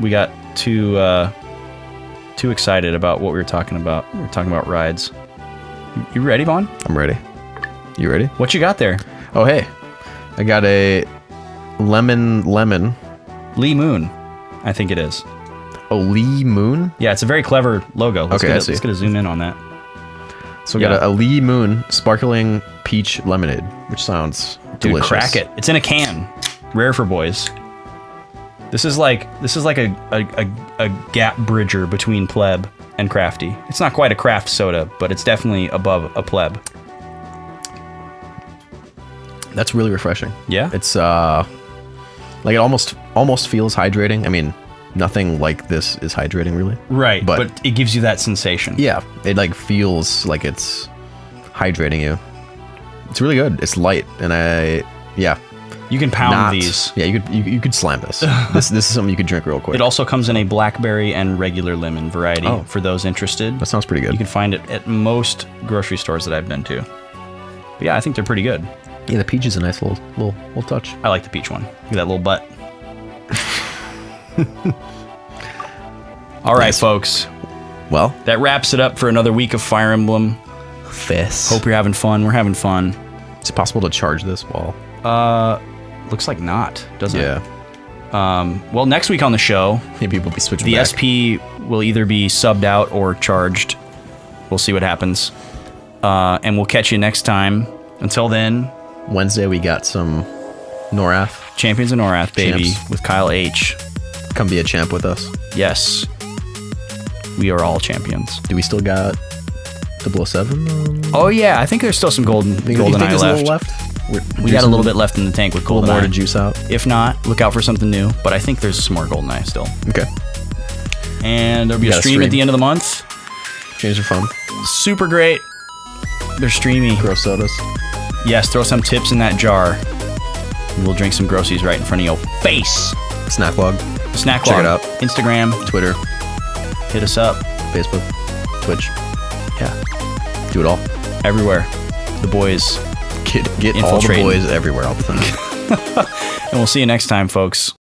Speaker 3: we got too excited about what we were talking about. We were talking about rides. You ready, Vaughn?
Speaker 2: I'm ready. You ready?
Speaker 3: What you got there?
Speaker 2: Oh, hey. I got a lemon.
Speaker 3: Lee Moon, I think it is.
Speaker 2: Oh, Lee Moon?
Speaker 3: Yeah, it's a very clever logo. Let's
Speaker 2: I
Speaker 3: see. Let's get a zoom in on that.
Speaker 2: So we got a Lee Moon sparkling peach lemonade, which sounds delicious.
Speaker 3: Dude, crack it. It's in a can. Rare for boys. This is like a gap bridger between pleb and crafty. It's not quite a craft soda, but it's definitely above a pleb.
Speaker 2: That's really refreshing.
Speaker 3: Yeah.
Speaker 2: It's like it almost feels hydrating. I mean, nothing like this is hydrating really.
Speaker 3: Right, but it gives you that sensation.
Speaker 2: Yeah, it like feels like it's hydrating you. It's really good. It's light, and
Speaker 3: you can pound these.
Speaker 2: Yeah, you could slam this. This is something you could drink real quick.
Speaker 3: It also comes in a blackberry and regular lemon variety for those interested.
Speaker 2: That sounds pretty good.
Speaker 3: You can find it at most grocery stores that I've been to. But yeah, I think they're pretty good.
Speaker 2: Yeah, the peach is a nice little touch.
Speaker 3: I like the peach one. Look at that little butt. All right, folks.
Speaker 2: Well,
Speaker 3: that wraps it up for another week of Fire Emblem.
Speaker 2: Fist.
Speaker 3: Hope you're having fun. We're having fun.
Speaker 2: Is it possible to charge this while?
Speaker 3: Looks like not, doesn't it?
Speaker 2: Yeah.
Speaker 3: Well, next week on the show,
Speaker 2: maybe we'll be switching
Speaker 3: the
Speaker 2: back.
Speaker 3: SP will either be subbed out or charged. We'll see what happens. And we'll catch you next time. Until then,
Speaker 2: Wednesday we got some Norath.
Speaker 3: Champions of Norath, baby,
Speaker 2: Champs.
Speaker 3: with Kyle H.
Speaker 2: Come be a champ with us.
Speaker 3: Yes. We are all champions.
Speaker 2: Do we still got 007?
Speaker 3: Oh yeah, I think there's still some golden eye left. We got a little bit left in the tank with golden eye.
Speaker 2: A little more to juice out.
Speaker 3: If not, look out for something new. But I think there's some more golden eye still.
Speaker 2: Okay.
Speaker 3: And there'll be a stream at the end of the month.
Speaker 2: Games are fun.
Speaker 3: Super great. They're streamy.
Speaker 2: Gross sodas.
Speaker 3: Yes, throw some tips in that jar. And we'll drink some grossies right in front of your face.
Speaker 2: Snacklog.
Speaker 3: Snacklog.
Speaker 2: Check it out.
Speaker 3: Instagram.
Speaker 2: Twitter.
Speaker 3: Hit us up.
Speaker 2: Facebook. Twitch.
Speaker 3: Yeah.
Speaker 2: Do it all.
Speaker 3: Everywhere. The boys.
Speaker 2: Get all the boys everywhere all the time.
Speaker 3: And we'll see you next time, folks.